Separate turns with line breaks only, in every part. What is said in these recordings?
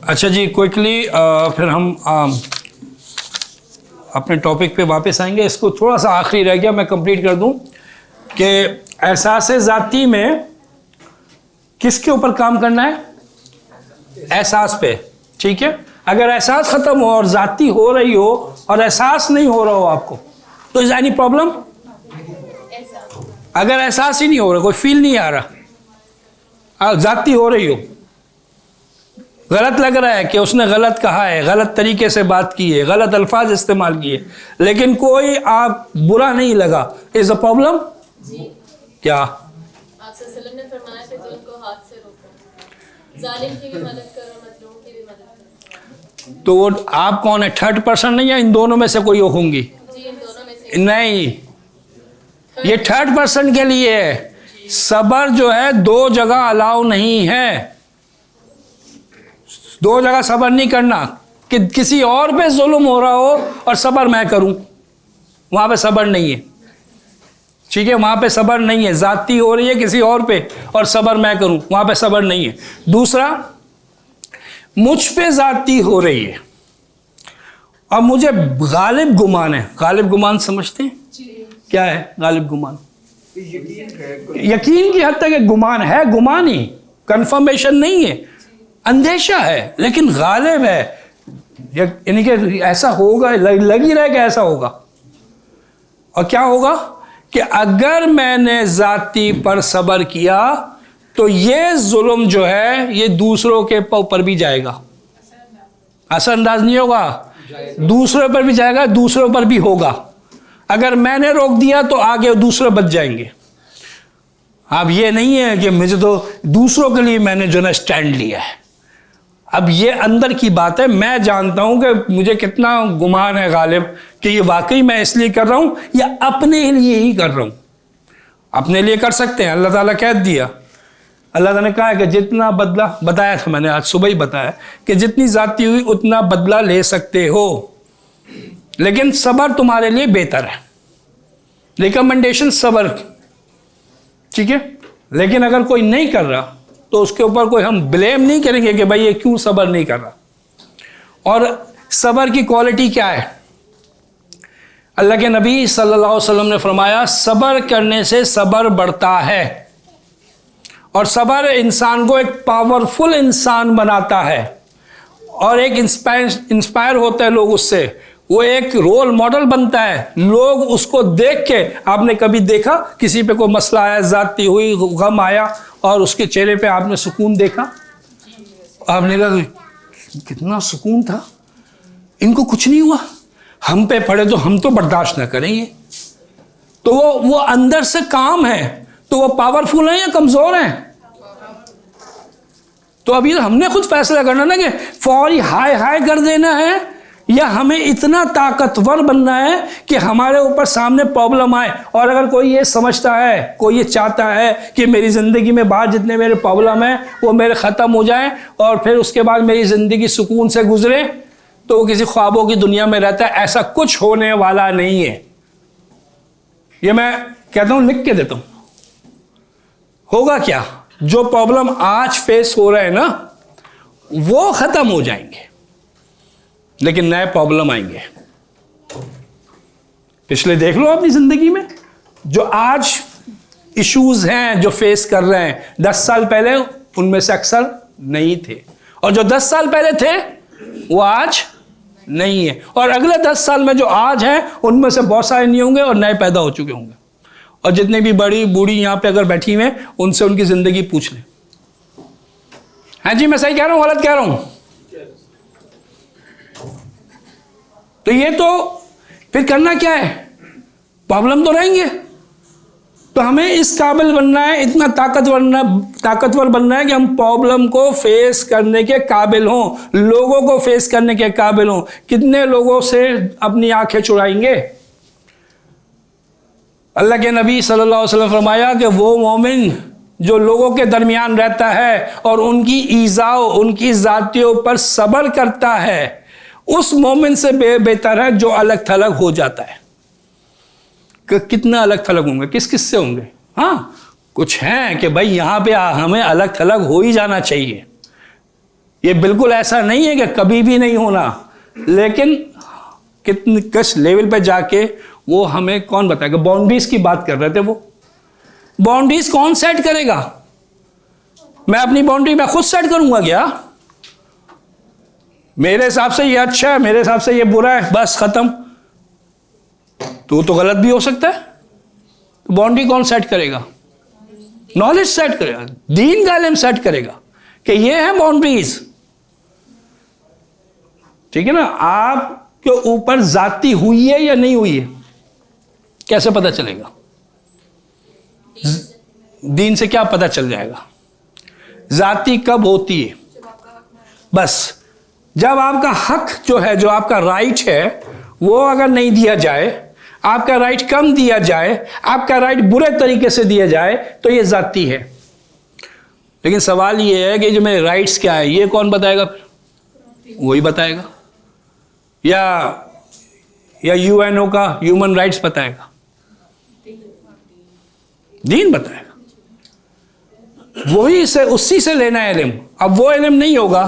अच्छा जी, क्विकली फिर हम अपने टॉपिक पे वापस आएंगे। इसको थोड़ा सा आखिरी रह गया, मैं कंप्लीट कर दूं कि एहसास ज़ाती में किसके ऊपर काम करना है? एहसास पे। ठीक है, अगर एहसास ख़त्म हो और ज़ाती हो रही हो और एहसास नहीं हो रहा हो आपको, तो इज एनी प्रॉब्लम? अगर एहसास ही नहीं हो रहा, कोई फील नहीं आ रहा, ज़ाती हो रही हो, गलत लग रहा है कि उसने गलत कहा है, गलत तरीके से बात की है, गलत अल्फाज इस्तेमाल किए, लेकिन कोई आप बुरा नहीं लगा, इज अ प्रॉब्लम? क्या
आपसे ने फरमाया कि जुल्म को हाथ से रोको, जालिम की भी मदद करो, मजलूम की भी मदद करो।
तो वो आप कौन है? थर्ड पर्सन नहीं है? इन दोनों में से कोई होंगी?
जी, इन दोनों में से
नहीं, ये थर्ड पर्सन के लिए है। सबर जो है दो जगह अलाउ नहीं है, दो जगह सबर नहीं करना कि किसी और पे जुल्म हो रहा हो और सबर मैं करूं, वहां पे सबर नहीं है। ठीक है, वहां पे सबर नहीं है। जाती हो रही है किसी और पे और सबर मैं करूं, वहां पे सबर नहीं है। दूसरा, मुझ पे जाती हो रही है और मुझे गालिब गुमान है। गालिब गुमान समझते हैं क्या है? गालिब गुमान यकीन की हद तक एक गुमान है, गुमान ही, कंफर्मेशन नहीं है, अंदेशा है, लेकिन गालिब है, यानी कि ऐसा होगा, लग ही रहा है कि ऐसा होगा। और क्या होगा कि अगर मैंने जाती पर सबर किया तो ये जुल्म जो है ये दूसरों के ऊपर भी जाएगा, असरअंदाज नहीं होगा, दूसरों पर भी जाएगा, दूसरों पर भी होगा। अगर मैंने रोक दिया तो आगे दूसरे बच जाएंगे। अब ये नहीं है कि मुझे तो दूसरों के लिए मैंने जो ना स्टैंड लिया है। अब ये अंदर की बात है, मैं जानता हूं कि मुझे कितना गुमान है गालिब कि ये वाकई मैं इसलिए कर रहा हूं या अपने लिए ही कर रहा हूं। अपने लिए कर सकते हैं, अल्लाह ताला कह दिया, अल्लाह ताला ने कहा है कि जितना बदला, बताया था मैंने आज सुबह ही बताया कि जितनी जाती हुई उतना बदला ले सकते हो, लेकिन सबर तुम्हारे लिए बेहतर है। रिकमेंडेशन सबर, ठीक है। लेकिन अगर कोई नहीं कर रहा तो उसके ऊपर कोई हम ब्लेम नहीं करेंगे कि भाई ये क्यों सबर नहीं कर रहा। और सबर की क्वालिटी क्या है? अल्लाह के नबी सल्लल्लाहु अलैहि वसल्लम ने फरमाया, सबर करने से सबर बढ़ता है और सबर इंसान को एक पावरफुल इंसान बनाता है और एक इंस्पायर होता है लोग उससे, वो एक रोल मॉडल बनता है। लोग उसको देख के, आपने कभी देखा किसी पे कोई मसला आया, जाती हुई गम आया और उसके चेहरे पे आपने सुकून देखा? आपने कहा कितना सुकून था, इनको कुछ नहीं हुआ, हम पे पड़े तो हम तो बर्दाश्त ना करेंगे। तो वो अंदर से काम है, तो वो पावरफुल है या कमजोर है? तो अभी हमने खुद फैसला करना ना कि फौरी हाय हाय कर देना है या हमें इतना ताकतवर बनना है कि हमारे ऊपर सामने प्रॉब्लम आए और अगर कोई ये समझता है, कोई ये चाहता है कि मेरी ज़िंदगी में बाहर जितने मेरे प्रॉब्लम हैं वो मेरे ख़त्म हो जाएं और फिर उसके बाद मेरी ज़िंदगी सुकून से गुजरे, तो वो किसी ख्वाबों की दुनिया में रहता है। ऐसा कुछ होने वाला नहीं है। ये मैं कहता हूँ, लिख के देता हूँ। होगा क्या? जो प्रॉब्लम आज फेस हो रहे हैं ना वो ख़त्म हो जाएंगे, लेकिन नए प्रॉब्लम आएंगे। पिछले देख लो अपनी जिंदगी में, जो आज इश्यूज हैं जो फेस कर रहे हैं, 10 साल पहले उनमें से अक्सर नहीं थे, और जो 10 साल पहले थे वो आज नहीं है, और अगले 10 साल में जो आज हैं उनमें से बहुत सारे नहीं होंगे और नए पैदा हो चुके होंगे। और जितने भी बड़ी बूढ़ी यहां पे अगर बैठी हुए हैं उनसे उनकी जिंदगी पूछ लें। हाँ जी, मैं सही कह रहा हूं, गलत कह रहा हूं? तो ये तो फिर करना क्या है? प्रॉब्लम तो रहेंगे, तो हमें इस काबिल बनना है, इतना ताकतवर बनना है कि हम प्रॉब्लम को फेस करने के काबिल हों, लोगों को फेस करने के काबिल हों। कितने लोगों से अपनी आंखें चुराएंगे? अल्लाह के नबी सल्लल्लाहु अलैहि वसल्लम फरमाया कि वो मोमिन जो लोगों के दरमियान रहता है और उनकी ईज़ाओ, उनकी जातियों पर सब्र करता है, उस मोमिन से बेहतर है जो अलग थलग हो जाता है। कितना अलग थलग होंगे, किस किस से होंगे? हाँ, कुछ हैं कि भाई यहाँ पे हमें अलग थलग हो ही जाना चाहिए, ये बिल्कुल ऐसा नहीं है कि कभी भी नहीं होना, लेकिन कितने किस लेवल पे जाके वो हमें कौन बताएगा। बाउंड्रीज की बात कर रहे थे, वो बाउंड्रीज कौन सेट करेगा? मैं अपनी बाउंड्री मैं खुद सेट करूंगा क्या? मेरे हिसाब से ये अच्छा है, मेरे हिसाब से ये बुरा है, बस खत्म। तो गलत भी हो सकता है। तो बाउंड्री कौन सेट करेगा? नॉलेज सेट करेगा, दीन का इल्म सेट करेगा कि ये है बाउंड्रीज। ठीक है ना? आपके ऊपर जाती हुई है या नहीं हुई है, कैसे पता चलेगा? दीन से क्या पता चल जाएगा? जाती कब होती है? बस जब आपका हक जो है, जो आपका राइट है, वो अगर नहीं दिया जाए, आपका राइट कम दिया जाए, आपका राइट बुरे तरीके से दिया जाए, तो ये जाती है। लेकिन सवाल ये है कि जो मेरे राइट्स क्या है, ये कौन बताएगा? वही बताएगा, या यूएनओ का ह्यूमन राइट्स बताएगा? दीन बताएगा। वही से उसी से लेना है इल्म। अब वो इल्म नहीं होगा,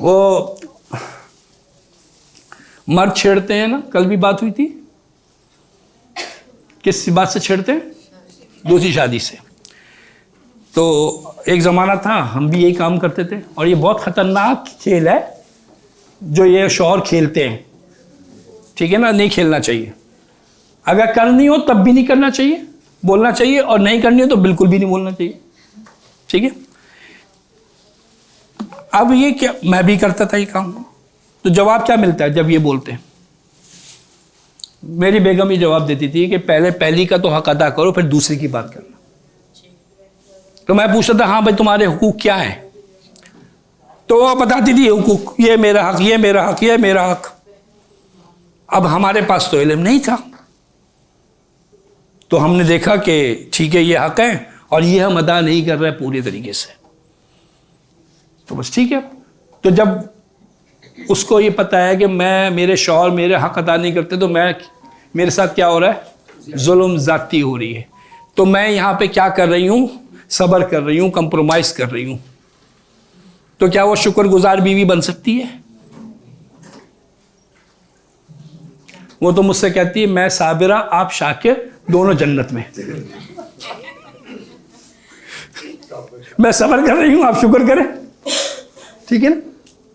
वो मर्द छेड़ते हैं ना, कल भी बात हुई थी, किस बात से छेड़ते हैं? दूसरी शादी से। तो एक ज़माना था हम भी यही काम करते थे, और ये बहुत ख़तरनाक खेल है जो ये शौहर खेलते हैं। ठीक है ना? नहीं खेलना चाहिए। अगर करनी हो तब भी नहीं करना चाहिए, बोलना चाहिए, और नहीं करनी हो तो बिल्कुल भी नहीं बोलना चाहिए। ठीक है? अब ये क्या, मैं भी करता था ये काम। तो जवाब क्या मिलता है जब ये बोलते हैं? मेरी बेगम ये जवाब देती थी कि पहले पहली का तो हक अदा करो, फिर दूसरी की बात करना। तो मैं पूछता था, हाँ भाई तुम्हारे हुकूक क्या है? तो वो बताती थी हुकूक, ये मेरा हक, ये मेरा हक, ये मेरा हक। अब हमारे पास तो इल्म नहीं था, तो हमने देखा कि ठीक है ये हक है और ये हम अदा नहीं कर रहे पूरे तरीके से, तो बस ठीक है। तो जब उसको ये पता है कि मेरे शौहर मेरे हक अदा नहीं करते, तो मेरे साथ क्या हो रहा है? जुल्म ज़्यादती हो रही है। तो मैं यहाँ पे क्या कर रही हूँ? सब्र कर रही हूँ, कंप्रोमाइज़ कर रही हूँ। तो क्या वो शुक्रगुजार बीवी बन सकती है? वो तो मुझसे कहती है मैं साबिरा, आप शाकिर, दोनों जन्नत में। मैं सब्र कर रही हूँ, आप शुक्र करें। ठीक है ना?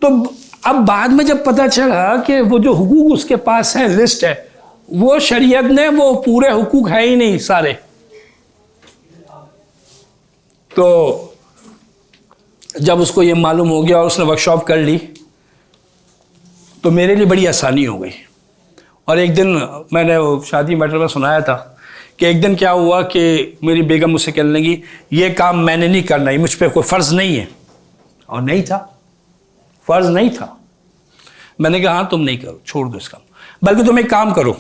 तो अब बाद में जब पता चला कि वो जो हुकूक उसके पास है, लिस्ट है, वो शरीयत ने वो पूरे हुकूक है ही नहीं सारे। तो जब उसको ये मालूम हो गया और उसने वर्कशॉप कर ली, तो मेरे लिए बड़ी आसानी हो गई। और एक दिन मैंने वो शादी मैटर में सुनाया था कि एक दिन क्या हुआ कि मेरी बेगम मुझसे कहने लगी, ये काम मैंने नहीं करना, ये मुझ पर कोई फ़र्ज़ नहीं है। और नहीं था, फ़र्ज़ नहीं था। मैंने कहा हाँ तुम नहीं करो, छोड़ दो इस काम, बल्कि तुम एक काम करो,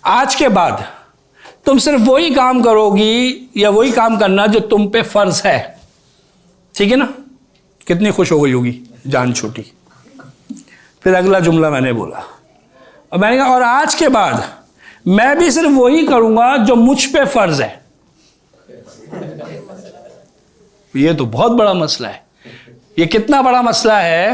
आज के बाद तुम सिर्फ वही काम करोगी या वही काम करना जो तुम पे फ़र्ज़ है। ठीक है ना? कितनी खुश हो गई होगी जान छोटी। फिर अगला जुमला मैंने बोला, और मैंने कहा और आज के बाद मैं भी सिर्फ वही करूंगा जो मुझ पे फ़र्ज़ है। ये तो बहुत बड़ा मसला है। ये कितना बड़ा मसला है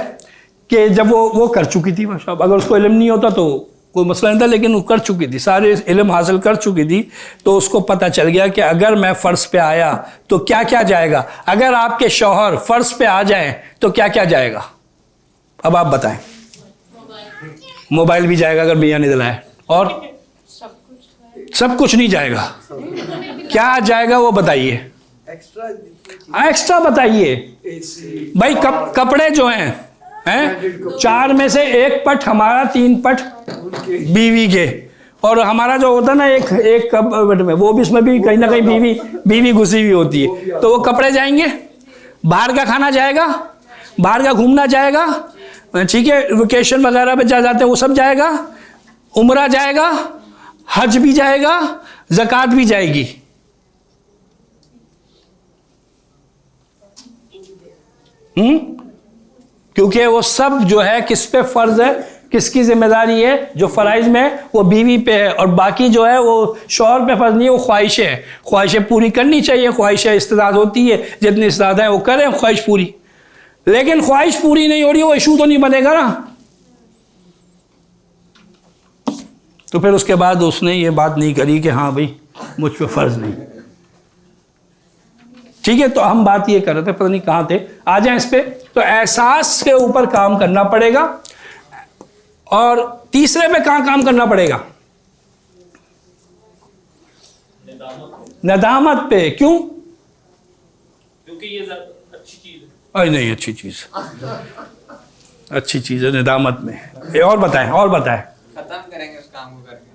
कि जब वो कर चुकी थी, अगर उसको इल्म नहीं होता तो कोई मसला नहीं था, लेकिन वो कर चुकी थी, सारे इल्म हासिल कर चुकी थी, तो उसको पता चल गया कि अगर मैं फ़र्ज़ पे आया तो क्या क्या जाएगा। अगर आपके शौहर फ़र्ज़ पे आ जाएं तो क्या क्या जाएगा? अब आप बताएं। मोबाइल भी जाएगा अगर मियाँ ने दिलाया, और सब कुछ नहीं जाएगा। क्या जाएगा वो बताइए, एक्स्ट्रा बताइए भाई। कपड़े जो हैं 4 में से 1 पट हमारा, 3 पट बीवी के, और हमारा जो होता है ना एक कपड़े में, वो भी इसमें भी कहीं ना कहीं बीवी घुसी हुई होती है। तो वो कपड़े जाएंगे, बाहर का खाना जाएगा, बाहर का घूमना जाएगा, ठीक है, वेकेशन वगैरह पे जाते हैं वो सब जाएगा, उम्रा जाएगा, हज भी जाएगा, ज़कात भी जाएगी। क्योंकि वो सब जो है किस पे फ़र्ज़ है, किसकी जिम्मेदारी है? जो फ़राइज़ में वो बीवी पे है, और बाकी जो है वो शौहर पे फ़र्ज़ नहीं है, वो ख्वाहिशें हैं। ख्वाहिशें पूरी करनी चाहिए, ख्वाहिशें इस्तिदाद होती है, जितनी इस्तिदाद है वो करें ख्वाहिश पूरी। लेकिन ख्वाहिश पूरी नहीं हो रही, वो इशू तो नहीं बनेगा ना। तो फिर उसके बाद उसने ये बात नहीं करी कि हाँ भाई मुझ पे फर्ज नहीं। ठीक है, तो हम बात ये कर रहे थे, पता नहीं कहाँ थे, आ जाए इस पे। तो एहसास के ऊपर काम करना पड़ेगा। और तीसरे पे कहाँ काम करना पड़ेगा? नदामत पे। क्यों?
क्योंकि ये अच्छी चीज है।
अरे नहीं, अच्छी चीज, अच्छी चीज है नदामत में। ये और बताएं, और बताएं।
खत्म करेंगे उस काम को करके।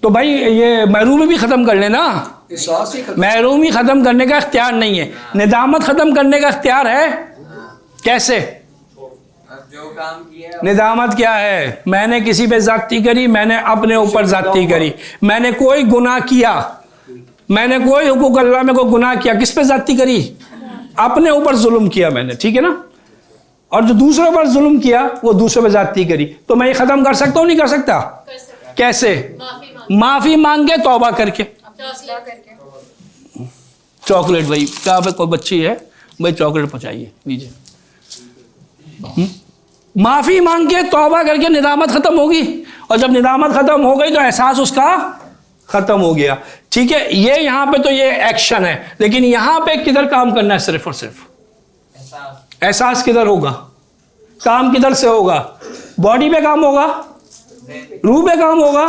तो भाई ये महरूमी भी खत्म कर लेना। महरूमी खत्म करने का इख्तियार नहीं है, निदामत खत्म करने का इख्तियार है। कैसे?
जो काम किया
निदामत क्या है? मैंने किसी पे ज़्यादती करी, मैंने अपने ऊपर ज़्यादती करी, मैंने कोई गुनाह किया, मैंने कोई हुकूक अल्लाह में कोई गुनाह किया, किस पे ज़्यादती करी? अपने ऊपर जुल्म किया मैंने, ठीक है ना। और जो दूसरों पर जुल्म किया वो दूसरों पे ज़्यादती करी, तो मैं ये ख़त्म कर सकता हूँ नहीं कर सकता?
कर सकते।
कैसे?
माफी
माफ़ी मांग के, तौबा करके।
फैसला करके।
चॉकलेट भाई, कहाँ पे कोई बच्ची है भाई, चॉकलेट पहुँचाइए, लीजिए। माफ़ी मांग के, तौबा करके निदामत ख़त्म होगी। और जब निदामत ख़त्म हो गई तो एहसास उसका ख़त्म हो गया। ठीक है, ये यहाँ पे तो ये एक्शन है, लेकिन यहाँ पे किधर काम करना है? सिर्फ और सिर्फ एहसास किधर होगा? काम किधर से होगा? बॉडी पे काम होगा, रूह पे काम होगा,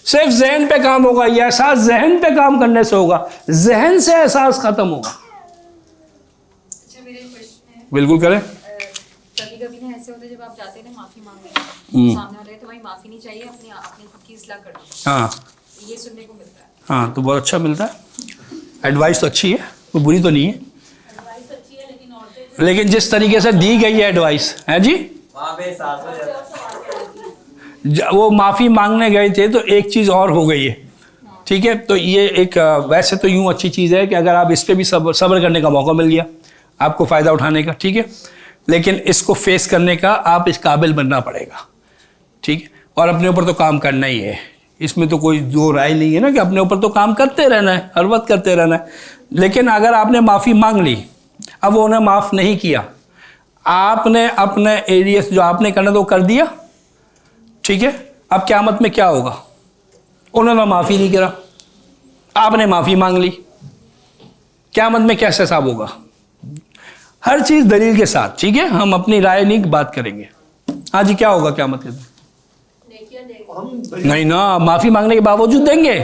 सिर्फ जहन पे काम होगा। ये एहसास जहन पे काम करने से होगा, जहन से एहसास खत्म होगा।
अच्छा, मेरा एक क्वेश्चन है।
बिल्कुल करें।
कभी कभी ना ऐसे होता है जब आप जाते हैं ना माफी मांगने, सामने वाले तो भाई माफी नहीं चाहिए, अपनी अपनी खुद की इस्लाह कर दो,
हाँ
ये सुनने को मिलता है।
हाँ, तो बहुत अच्छा मिलता है। एडवाइस तो अच्छी है, वो बुरी तो नहीं है,
एडवाइस अच्छी है, लेकिन औरतें
लेकिन जिस तरीके से दी गई है एडवाइस है जी,
वहाँ पे एहसास हो जाता है।
वो माफ़ी मांगने गए थे तो एक चीज़ और हो गई है। ठीक है, तो ये एक वैसे तो यूँ अच्छी चीज़ है कि अगर आप इस पर भी सब्र करने का मौका मिल गया आपको फ़ायदा उठाने का, ठीक है, लेकिन इसको फेस करने का आप इस काबिल बनना पड़ेगा। ठीक है, और अपने ऊपर तो काम करना ही है, इसमें तो कोई दो राय नहीं है ना कि अपने ऊपर तो काम करते रहना है, हर वक्त करते रहना है। लेकिन अगर आपने माफ़ी मांग ली, अब वो उन्हें माफ़ नहीं किया, आपने अपने एरिया जो आपने करना तो कर दिया, ठीक है, अब क़यामत में क्या होगा? उन्होंने माफ़ी नहीं करा, आपने माफ़ी मांग ली, क़यामत में कैसे हिसाब होगा? हर चीज़ दलील के साथ, ठीक है, हम अपनी राय नहीं बात करेंगे। हाँ जी, क्या होगा क़यामत के दिन?
नेकियां देंगे।
नहीं ना, माफ़ी मांगने के बावजूद देंगे।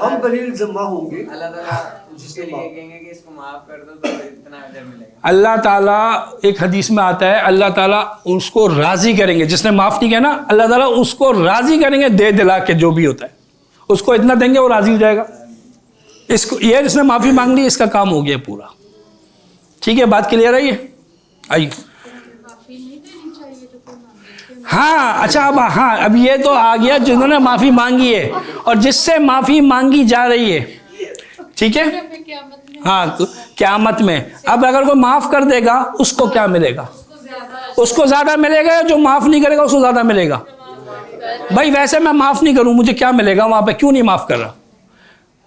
हम दलील जमा होंगे,
अल्लाह ताला उसके लिए कहेंगे कि इसको माफ कर दो तो इतना अजर मिलेगा।
अल्लाह ताला, एक हदीस में आता है, अल्लाह ताला उसको राज़ी करेंगे, जिसने माफ़ नहीं किया ना, अल्लाह ताला उसको राज़ी करेंगे दे दिला के, जो भी होता है उसको इतना देंगे वो राज़ी हो जाएगा। इसको ये जिसने माफ़ी मांग ली इसका काम हो गया पूरा। ठीक है, बात क्लियर है? ये आइए। हाँ अच्छा, अब हाँ, अब ये तो आ गया जिन्होंने माफ़ी मांगी है और जिससे माफ़ी मांगी जा रही है, ठीक है। हाँ, तो क़यामत में अब अगर कोई माफ़ कर देगा उसको क्या मिलेगा? उसको ज़्यादा मिलेगा, जो माफ़ नहीं करेगा उसको ज़्यादा मिलेगा। भाई वैसे मैं माफ़ नहीं करूँ मुझे क्या मिलेगा वहाँ पे, क्यों नहीं माफ़ कर रहा?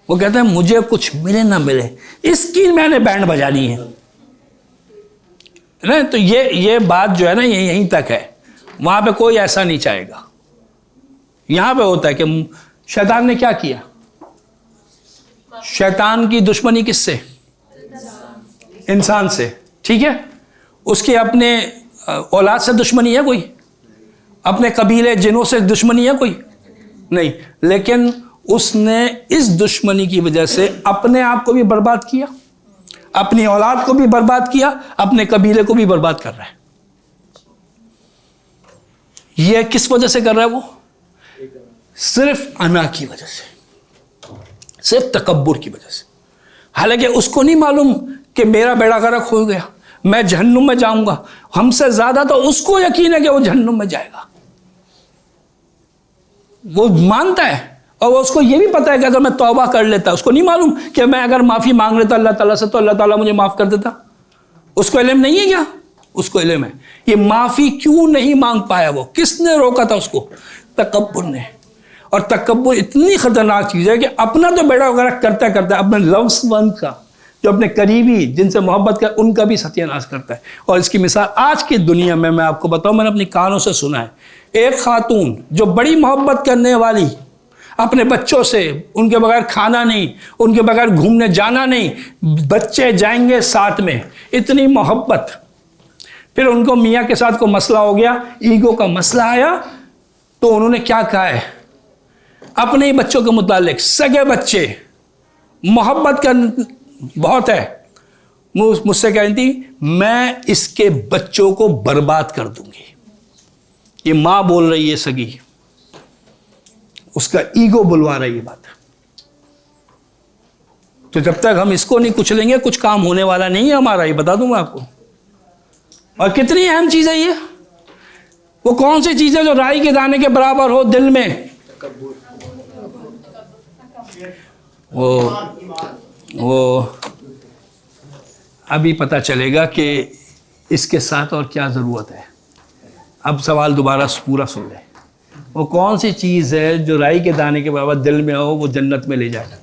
वो कहते हैं मुझे कुछ मिले ना मिले, इसकी मैंने बैंड बजानी है ना। तो ये बात जो है ना, ये यहीं तक है, वहाँ पे कोई ऐसा नहीं चाहेगा। यहाँ पे होता है कि शैतान ने क्या किया? शैतान की दुश्मनी किससे? इंसान से। ठीक है, उसके अपने औलाद से दुश्मनी है कोई? अपने कबीले जिनों से दुश्मनी है कोई? नहीं, लेकिन उसने इस दुश्मनी की वजह से अपने आप को भी बर्बाद किया, अपनी औलाद को भी बर्बाद किया, अपने कबीले को भी बर्बाद कर रहा है। यह किस वजह से कर रहा है? वो सिर्फ अना की वजह से, सिर्फ तकब्बुर की वजह से। हालांकि उसको नहीं मालूम कि मेरा बेड़ा गर्क हो गया, मैं जहन्नुम में जाऊंगा। हमसे ज्यादा तो उसको यकीन है कि वो जहन्नुम में जाएगा, वो मानता है। और वो उसको ये भी पता है कि अगर मैं तौबा कर लेता, उसको नहीं मालूम कि मैं अगर माफ़ी मांग लेता अल्लाह ताला से तो अल्लाह ताला मुझे माफ़ कर देता। उसको इल्म नहीं है क्या? उसको इल्म है। ये माफ़ी क्यों नहीं मांग पाया? वो किसने रोका था उसको? तकब्बुर ने। और तकब्बुर इतनी ख़तरनाक चीज़ है कि अपना तो बेड़ा वगैरह करता करता अपने लव्स वन का, जो अपने करीबी जिनसे मोहब्बत कर उनका भी सत्यानाश करता है। और इसकी मिसाल आज की दुनिया में मैं आपको बताऊं, मैंने अपनी कानों से सुना है, एक खातून जो बड़ी मोहब्बत करने वाली, अपने बच्चों से, उनके बगैर खाना नहीं, उनके बगैर घूमने जाना नहीं, बच्चे जाएंगे साथ में, इतनी मोहब्बत। फिर उनको मियाँ के साथ कोई मसला हो गया, ईगो का मसला आया, तो उन्होंने क्या कहा है अपने ही बच्चों के मुतालिक, सगे बच्चे, मोहब्बत कर बहुत है, मुझसे कह रही थी मैं इसके बच्चों को बर्बाद कर दूंगी। ये माँ बोल रही है सगी, उसका ईगो बुलवा रही है बात। तो जब तक हम इसको नहीं कुचलेंगे कुछ काम होने वाला नहीं है हमारा, ये बता दूंगा आपको। और कितनी अहम चीज है ये, वो कौन सी चीज है जो राई के दाने के बराबर हो दिल में? वो अभी पता चलेगा कि इसके साथ और क्या ज़रूरत है। अब सवाल दोबारा पूरा सुन ले। वो कौन सी चीज़ है जो राई के दाने के बराबर दिल में हो, वो जन्नत में ले जाए?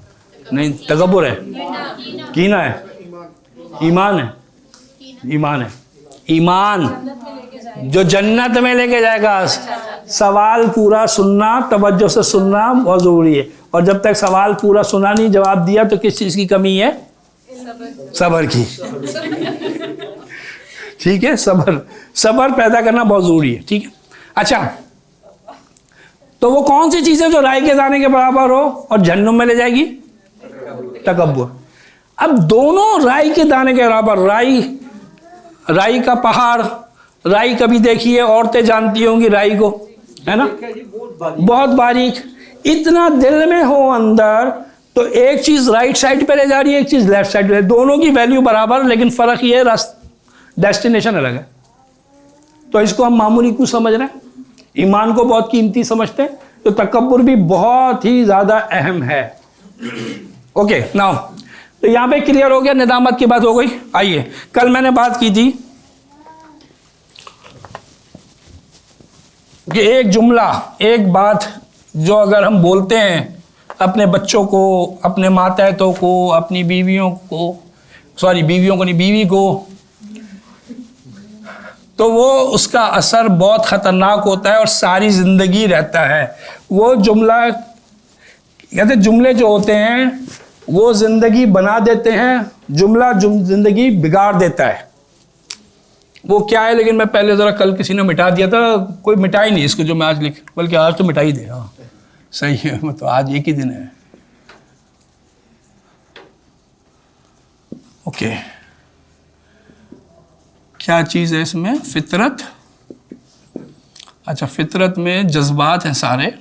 नहीं, तकब्बुर है, कीना है, ईमान है, ईमान है, ईमान जो जन्नत में लेके जाएगा। सवाल पूरा सुनना, तवज्जो से सुनना बहुत ज़रूरी है। और जब तक सवाल पूरा सुना नहीं, जवाब दिया, तो किस चीज़ की कमी है? सब्र की। ठीक है, सब्र पैदा करना बहुत ज़रूरी है। ठीक है, अच्छा, तो वो कौन सी चीज़ है जो राई के दाने के बराबर हो और जहन्नुम में ले जाएगी? तकब्बुर। अब दोनों राई के दाने के बराबर, राई का पहाड़, राई कभी देखिए, औरतें जानती होंगी राई को, है ना, बहुत बारीक, इतना दिल में हो अंदर, तो एक चीज राइट साइड पे ले जा रही है, एक चीज लेफ्ट साइड पे, दोनों की वैल्यू बराबर, लेकिन फर्क ये है डेस्टिनेशन अलग है। तो इसको हम मामूली क्यों समझ रहे हैं? ईमान को बहुत कीमती समझते हैं, तो तकब्बुर भी बहुत ही ज्यादा अहम है। ओके, नाउ तो यहां पे क्लियर हो गया, निदामत की बात हो गई। आइए, कल मैंने बात की थी कि एक जुमला, एक बात जो अगर हम बोलते हैं अपने बच्चों को, अपने मातहतों को, अपनी बीवियों को, सॉरी बीवियों को नहीं, बीवी को, तो वो उसका असर बहुत ख़तरनाक होता है और सारी ज़िंदगी रहता है। वो जुमला, कहते जुमले जो होते हैं वो ज़िंदगी बना देते हैं, जुमला ज़िंदगी बिगाड़ देता है। वो क्या है, लेकिन मैं पहले ज़रा, कल किसी ने मिटा दिया था, कोई मिटा ही नहीं इसको जो मैं आज लिख, बल्कि आज तो मिटा ही दे। हाँ सही है, मतलब आज एक ही दिन है। ओके, क्या चीज़ है इसमें? फितरत। अच्छा, फितरत में जज्बात हैं सारे,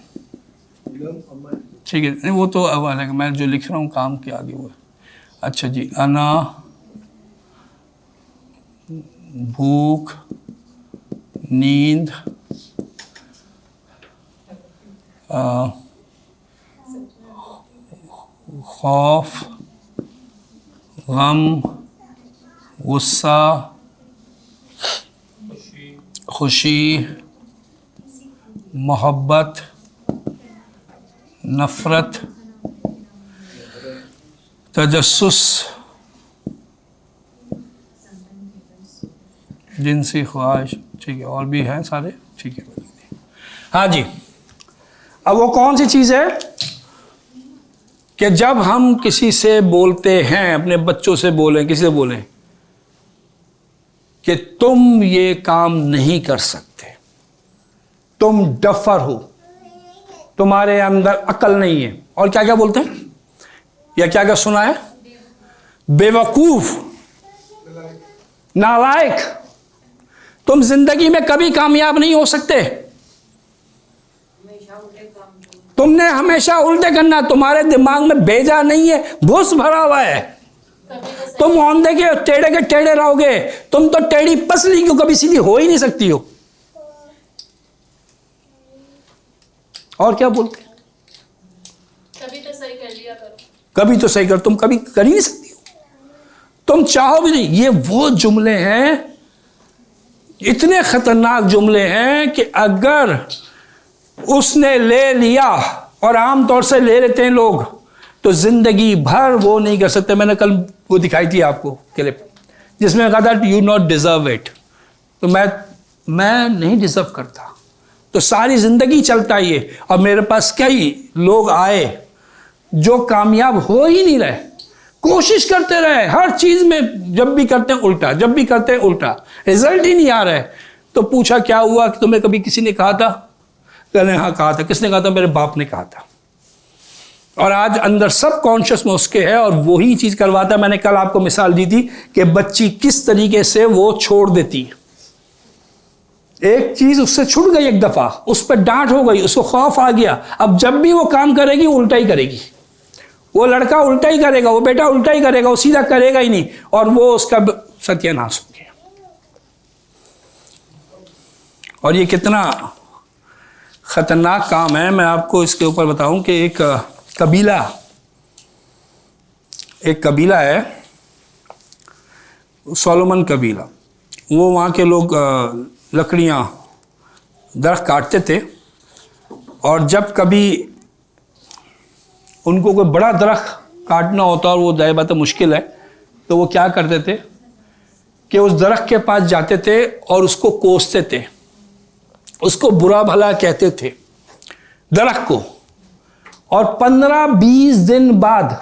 ठीक है, नहीं वो तो अब अलग, मैं जो लिख रहा हूँ काम के आगे वो है। अच्छा जी, अना, भूख, नींद, खौफ, गम, गुस्सा, खुशी, मोहब्बत, नफ़रत, तजस्सुस, जिनसी ख्वाहिश, ठीक है, और भी हैं सारे, ठीक है। हाँ जी, अब वो कौन सी चीज़ है कि जब हम किसी से बोलते हैं, अपने बच्चों से बोलें, किसी से बोलें कि तुम ये काम नहीं कर सकते, तुम डफर हो, तुम्हारे अंदर अकल नहीं है, और क्या क्या बोलते हैं, या क्या क्या सुना है? बेवकूफ, नालायक, तुम जिंदगी में कभी कामयाब नहीं हो सकते, तुमने हमेशा उल्टे करना, तुम्हारे दिमाग में भेजा नहीं है, भूस भरा हुआ है, तुम औंधे के टेढ़े रहोगे, तुम तो टेढ़ी पसली क्यों, कभी सीधी हो ही नहीं सकती हो। और क्या बोलते हैं?
कभी तो सही कर लिया करो,
कभी तो सही कर, तुम कभी कर ही नहीं सकती हो, तुम चाहो भी नहीं। ये वो जुमले हैं, इतने खतरनाक जुमले हैं कि अगर उसने ले लिया, और आम तौर से ले लेते हैं लोग, तो ज़िंदगी भर वो नहीं कर सकते। मैंने कल वो दिखाई थी आपको क्लिप, जिसमें कहा था यू नॉट डिज़र्व इट, तो मैं नहीं डिज़र्व करता, तो सारी ज़िंदगी चलता ये। और मेरे पास कई लोग आए जो कामयाब हो ही नहीं रहे, कोशिश करते रहे हर चीज़ में, जब भी करते हैं उल्टा, जब भी करते हैं उल्टा, रिजल्ट ही नहीं आ रहा है। तो पूछा क्या हुआ, कि तुम्हें कभी किसी ने कहा था? कहने हाँ कहा था। किसने कहा था? मेरे बाप ने कहा था। और आज अंदर सब कॉन्शियस में उसके है और वही चीज़ करवाता है। मैंने कल आपको मिसाल दी थी कि बच्ची किस तरीके से वो छोड़ देती है। एक चीज़ उससे छूट गई एक दफ़ा, उस पर डांट हो गई, उसको खौफ आ गया, अब जब भी वो काम करेगी उल्टा ही करेगी। वो लड़का उल्टा ही करेगा, वो बेटा उल्टा ही करेगा, वो सीधा करेगा ही नहीं, और वो उसका सत्यानाश हो गया। और ये कितना ख़तरनाक काम है, मैं आपको इसके ऊपर बताऊं कि एक कबीला है, सोलोमन कबीला। वो वहाँ के लोग लकड़ियाँ, दरख्त काटते थे, और जब कभी उनको कोई बड़ा दरख्त काटना होता, और वो ज़ाहिर बात है मुश्किल है, तो वो क्या करते थे कि उस दरख्त के पास जाते थे और उसको कोसते थे, उसको बुरा भला कहते थे दरख्त को, और 15-20 दिन बाद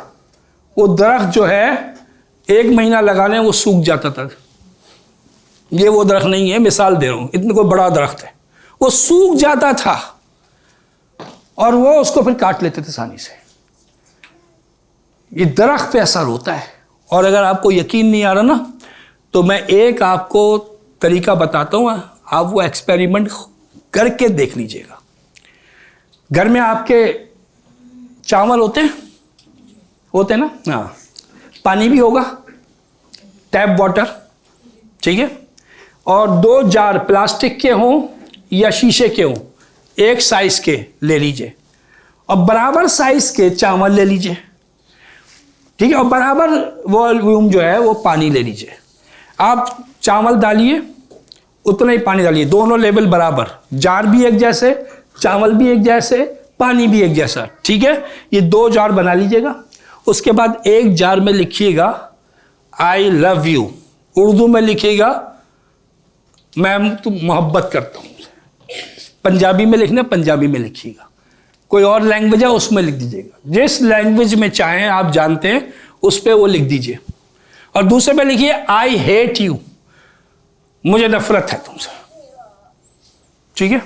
वो दरख्त जो है, 1 महीना लगाने वो सूख जाता था। ये वो दरख्त नहीं है, मिसाल दे रहा हूँ, इतना कोई बड़ा दरख्त है, वो सूख जाता था और वो उसको फिर काट लेते थे आसानी से। ये दरख्त पे असर होता है। और अगर आपको यकीन नहीं आ रहा ना, तो मैं एक आपको तरीका बताता हूँ, आप वो एक्सपेरिमेंट करके देख लीजिएगा। घर में आपके चावल होते हैं ना? हाँ, पानी भी होगा, टैप वाटर, ठीक है, और 2 जार प्लास्टिक के हों या शीशे के हों, एक साइज के ले लीजिए, और बराबर साइज के चावल ले लीजिए, ठीक है, और बराबर वॉल्यूम जो है वो पानी ले लीजिए। आप चावल डालिए, उतना ही पानी डालिए, दोनों लेवल बराबर, जार भी एक जैसे, चावल भी एक जैसे, पानी भी एक जैसा, ठीक है। ये 2 जार बना लीजिएगा। उसके बाद एक जार में लिखिएगा आई लव यू, उर्दू में लिखिएगा मैं तो मोहब्बत करता हूँ, पंजाबी में लिखना, पंजाबी में लिखिएगा, कोई और लैंग्वेज है उसमें लिख दीजिएगा, जिस लैंग्वेज में चाहें आप जानते हैं उस पर वो लिख दीजिए। और दूसरे पे लिखिए आई हेट यू, मुझे नफरत है तुमसे, ठीक है।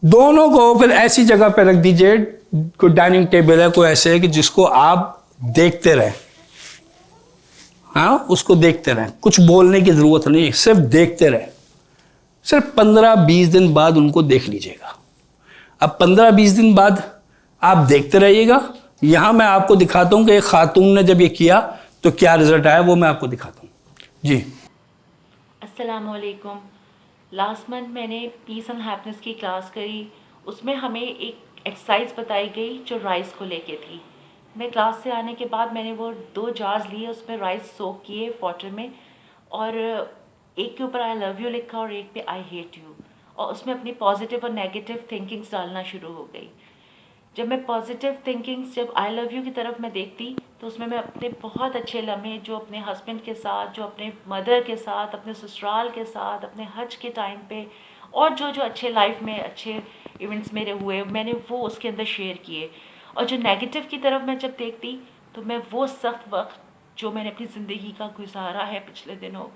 दोनों को फिर ऐसी जगह पे रख दीजिए, कोई डाइनिंग टेबल है, कोई ऐसे है कि जिसको आप देखते रहें, हाँ, उसको देखते रहें, कुछ बोलने की ज़रूरत नहीं, सिर्फ देखते रहें। सिर्फ 15-20 दिन बाद उनको देख लीजिएगा। अब 15-20 दिन बाद आप देखते रहिएगा। यहाँ मैं आपको दिखाता हूँ कि एक खातून ने जब ये किया तो क्या रिजल्ट आया, वो मैं आपको दिखाता हूँ। जी,
अस्सलामुअलैकुम। लास्ट मंथ मैंने पीस एंड हैप्पीनेस की क्लास करी, उसमें हमें एक एक्सरसाइज बताई गई जो राइस को लेके थी। मैं क्लास से आने के बाद मैंने वो 2 जार्स लिए, उसमें राइस सोक किए वाटर में, और एक के ऊपर आई लव यू लिखा और एक पे आई हेट यू, और उसमें अपनी पॉजिटिव और नेगेटिव थिंकिंग्स डालना शुरू हो गई। जब मैं पॉजिटिव थिंकिंग्स, जब आई लव यू की तरफ मैं देखती, तो उसमें मैं अपने बहुत अच्छे लम्हे, जो अपने हस्बैंड के साथ, जो अपने मदर के साथ, अपने ससुराल के साथ, अपने हज के टाइम पे, और जो जो अच्छे लाइफ में अच्छे इवेंट्स मेरे हुए, मैंने वो उसके अंदर शेयर किए। और जो नेगेटिव की तरफ मैं जब देखती, तो मैं वो सख्त वक्त जो मैंने अपनी ज़िंदगी का गुजारा है पिछले दिनों,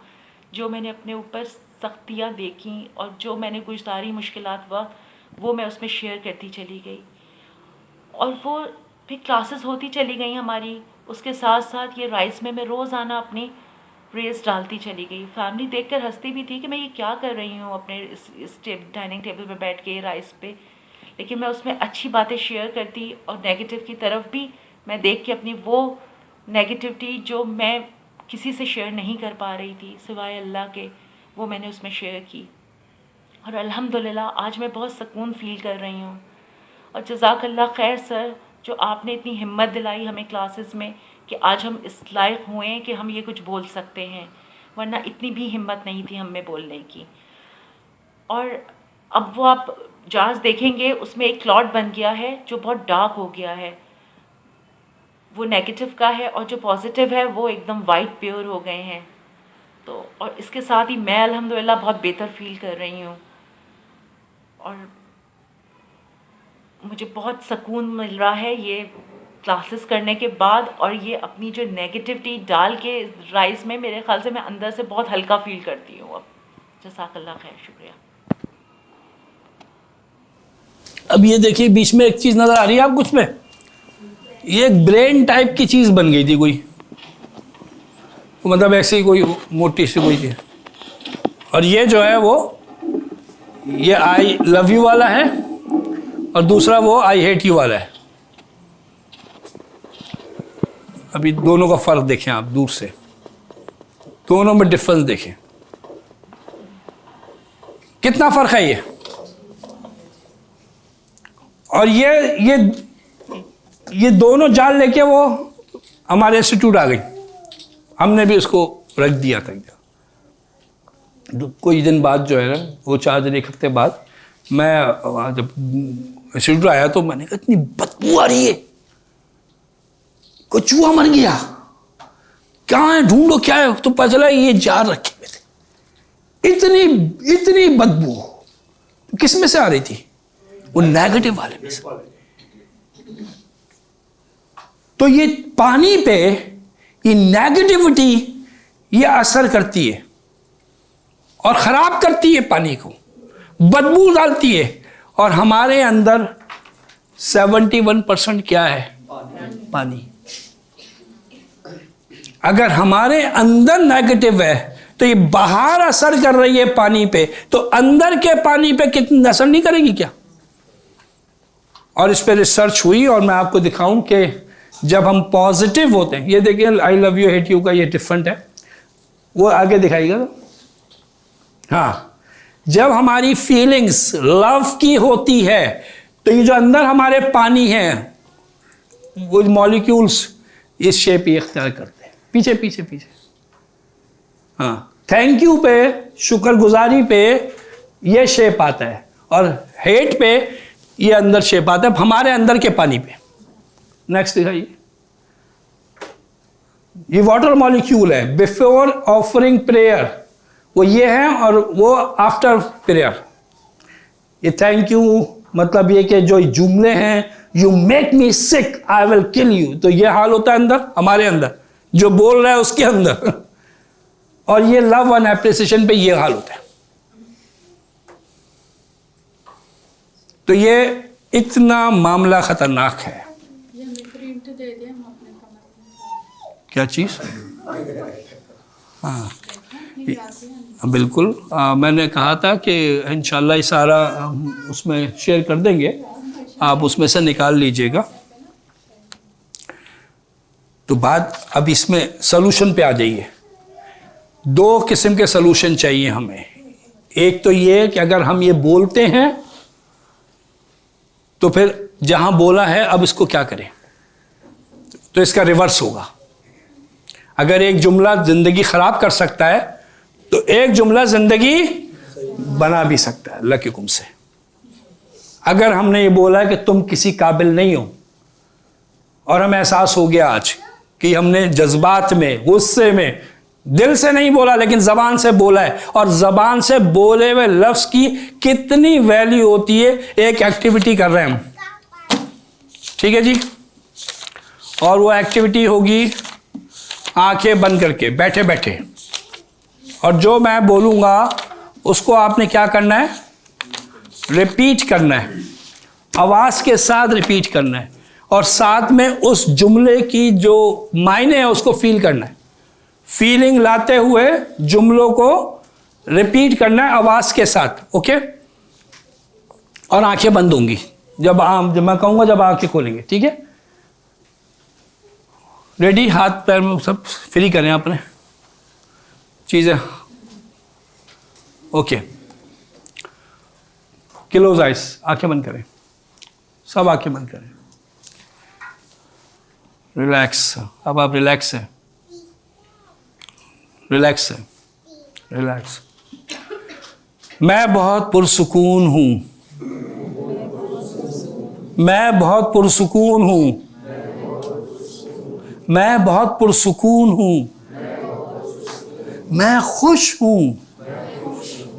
जो मैंने अपने ऊपर सख्तियाँ देखी और जो मैंने गुजारी मुश्किलात वक्त, वो मैं उसमें शेयर करती चली गई। और वो फिर क्लासेस होती चली गई हमारी, उसके साथ साथ ये राइस में मैं रोज़ाना अपनी प्रेयर्स डालती चली गई। फैमिली देखकर हंसती भी थी कि मैं ये क्या कर रही हूँ अपने इस डाइनिंग टेबल पे बैठ के राइस पे, लेकिन मैं उसमें अच्छी बातें शेयर करती, और नेगेटिव की तरफ भी मैं देख के अपनी वो नेगेटिविटी जो मैं किसी से शेयर नहीं कर पा रही थी सिवाय अल्लाह के, वो मैंने उसमें शेयर की। और अल्हम्दुलिल्लाह आज मैं बहुत सुकून फ़ील कर रही हूँ। और जज़ाकल्लाह खैर सर, जो आपने इतनी हिम्मत दिलाई हमें क्लासेस में कि आज हम इस लायक हुए हैं कि हम ये कुछ बोल सकते हैं, वरना इतनी भी हिम्मत नहीं थी हम में बोलने की। और अब वो आप जार्स देखेंगे, उसमें एक क्लॉट बन गया है जो बहुत डार्क हो गया है। वो नेगेटिव का है, और जो पॉजिटिव है वो एकदम वाइट प्योर हो गए हैं। तो और इसके साथ ही मैं अल्हम्दुलिल्लाह बहुत बेहतर फील कर रही हूँ, और मुझे बहुत सुकून मिल रहा है ये क्लासेस करने के बाद। और ये अपनी जो नेगेटिविटी डाल के राइस में, मेरे ख्याल से मैं अंदर से बहुत हल्का फील करती हूँ अब। जज़ाकल्लाह खैर, शुक्रिया।
अब ये देखिए बीच में एक चीज़ नज़र आ रही है आपको, उसमें ये एक ब्रेन टाइप की चीज़ बन गई थी कोई, मतलब ऐसी कोई मोटी सी कोई चीज़। और ये जो है वो ये आई लव यू वाला है, और दूसरा वो आई हेट यू वाला है। अभी दोनों का फ़र्क देखें आप दूर से, दोनों में डिफरेंस देखें, कितना फ़र्क है ये। और ये दोनों जाल लेके वो हमारे इंस्टीट्यूट आ गई, हमने भी उसको रख दिया था। कोई दिन बाद जो है ना, वो 4 दिन 1 हफ्ते बाद मैं जब इंस्टीट्यूट आया तो मैंने कहा इतनी बदबू आ रही है, कोई चूहा मर गया, कहाँ है, ढूंढो क्या है। तो पता चला ये जार रखे हुए थे, इतनी बदबू किस में से आ रही थी, वो नेगेटिव वाले में से। तो ये पानी पे ये नेगेटिविटी ये असर करती है और खराब करती है पानी को, बदबू डालती है। और हमारे अंदर 71% क्या है, पानी। अगर हमारे अंदर नेगेटिव है तो ये बाहर असर कर रही है पानी पे, तो अंदर के पानी पे कितनी असर नहीं करेगी क्या। और इस पे रिसर्च हुई, और मैं आपको दिखाऊं कि जब हम पॉजिटिव होते हैं, ये देखिए I love you hate you का ये डिफरेंट है, वो आगे दिखाइएगा। हाँ, जब हमारी फीलिंग्स लव की होती है तो ये जो अंदर हमारे पानी है वो मॉलिक्यूल्स इस शेप ही इख्तियार करते हैं, पीछे पीछे पीछे। हाँ, थैंक यू पे, शुक्रगुजारी पे ये शेप आता है, और हेट पे ये अंदर शेप आता है, हमारे अंदर के पानी पे। नेक्स्ट दिखाइए, ये वाटर मॉलिक्यूल है बिफोर ऑफरिंग प्रेयर, वो ये है, और वो आफ्टर प्रेयर। ये थैंक यू मतलब ये कि जो जुमले हैं, you make me sick I will kill you, तो ये हाल होता है अंदर, हमारे अंदर जो बोल रहा है उसके अंदर। और ये लव एंड एप्रिसिएशन पे ये हाल होता है। तो ये इतना मामला खतरनाक है। क्या चीज? हाँ बिल्कुल, मैंने कहा था कि इंशाल्लाह ये सारा उसमें शेयर कर देंगे, आप उसमें से निकाल लीजिएगा। तो बात अब इसमें सलूशन पे आ जाइए। 2 किस्म के सलूशन चाहिए हमें। एक तो ये कि अगर हम ये बोलते हैं तो फिर जहां बोला है अब इसको क्या करें, तो इसका रिवर्स होगा। अगर एक जुमला जिंदगी खराब कर सकता है तो एक जुमला जिंदगी बना भी सकता है, लकीकुम से। अगर हमने ये बोला है कि तुम किसी काबिल नहीं हो, और हमें एहसास हो गया आज कि हमने जज्बात में, गुस्से में, दिल से नहीं बोला लेकिन जबान से बोला है, और जबान से बोले हुए लफ्ज की कितनी वैल्यू होती है। एक एक्टिविटी कर रहे हैं हम, ठीक है जी, और वो एक्टिविटी होगी आंखें बंद करके, बैठे बैठे, और जो मैं बोलूँगा उसको आपने क्या करना है, रिपीट करना है, आवाज़ के साथ रिपीट करना है, और साथ में उस जुमले की जो मायने है उसको फील करना है। फीलिंग लाते हुए जुमलों को रिपीट करना है आवाज़ के साथ, ओके। और आंखें बंद होंगी जब मैं कहूँगा, जब आंखें खोलेंगे, ठीक है। रेडी, हाथ पैर में सब फ्री करें अपने चीज़ें, ओके। क्लोज आइज, आंखें बंद करें, सब आंखें बंद करें, रिलैक्स। अब आप रिलैक्स हैं, रिलैक्स है, रिलैक्स। मैं बहुत पुरसुकून हूँ, मैं बहुत पुरसुकून हूँ, मैं बहुत पुरसुकून हूँ, मैं खुश हूँ,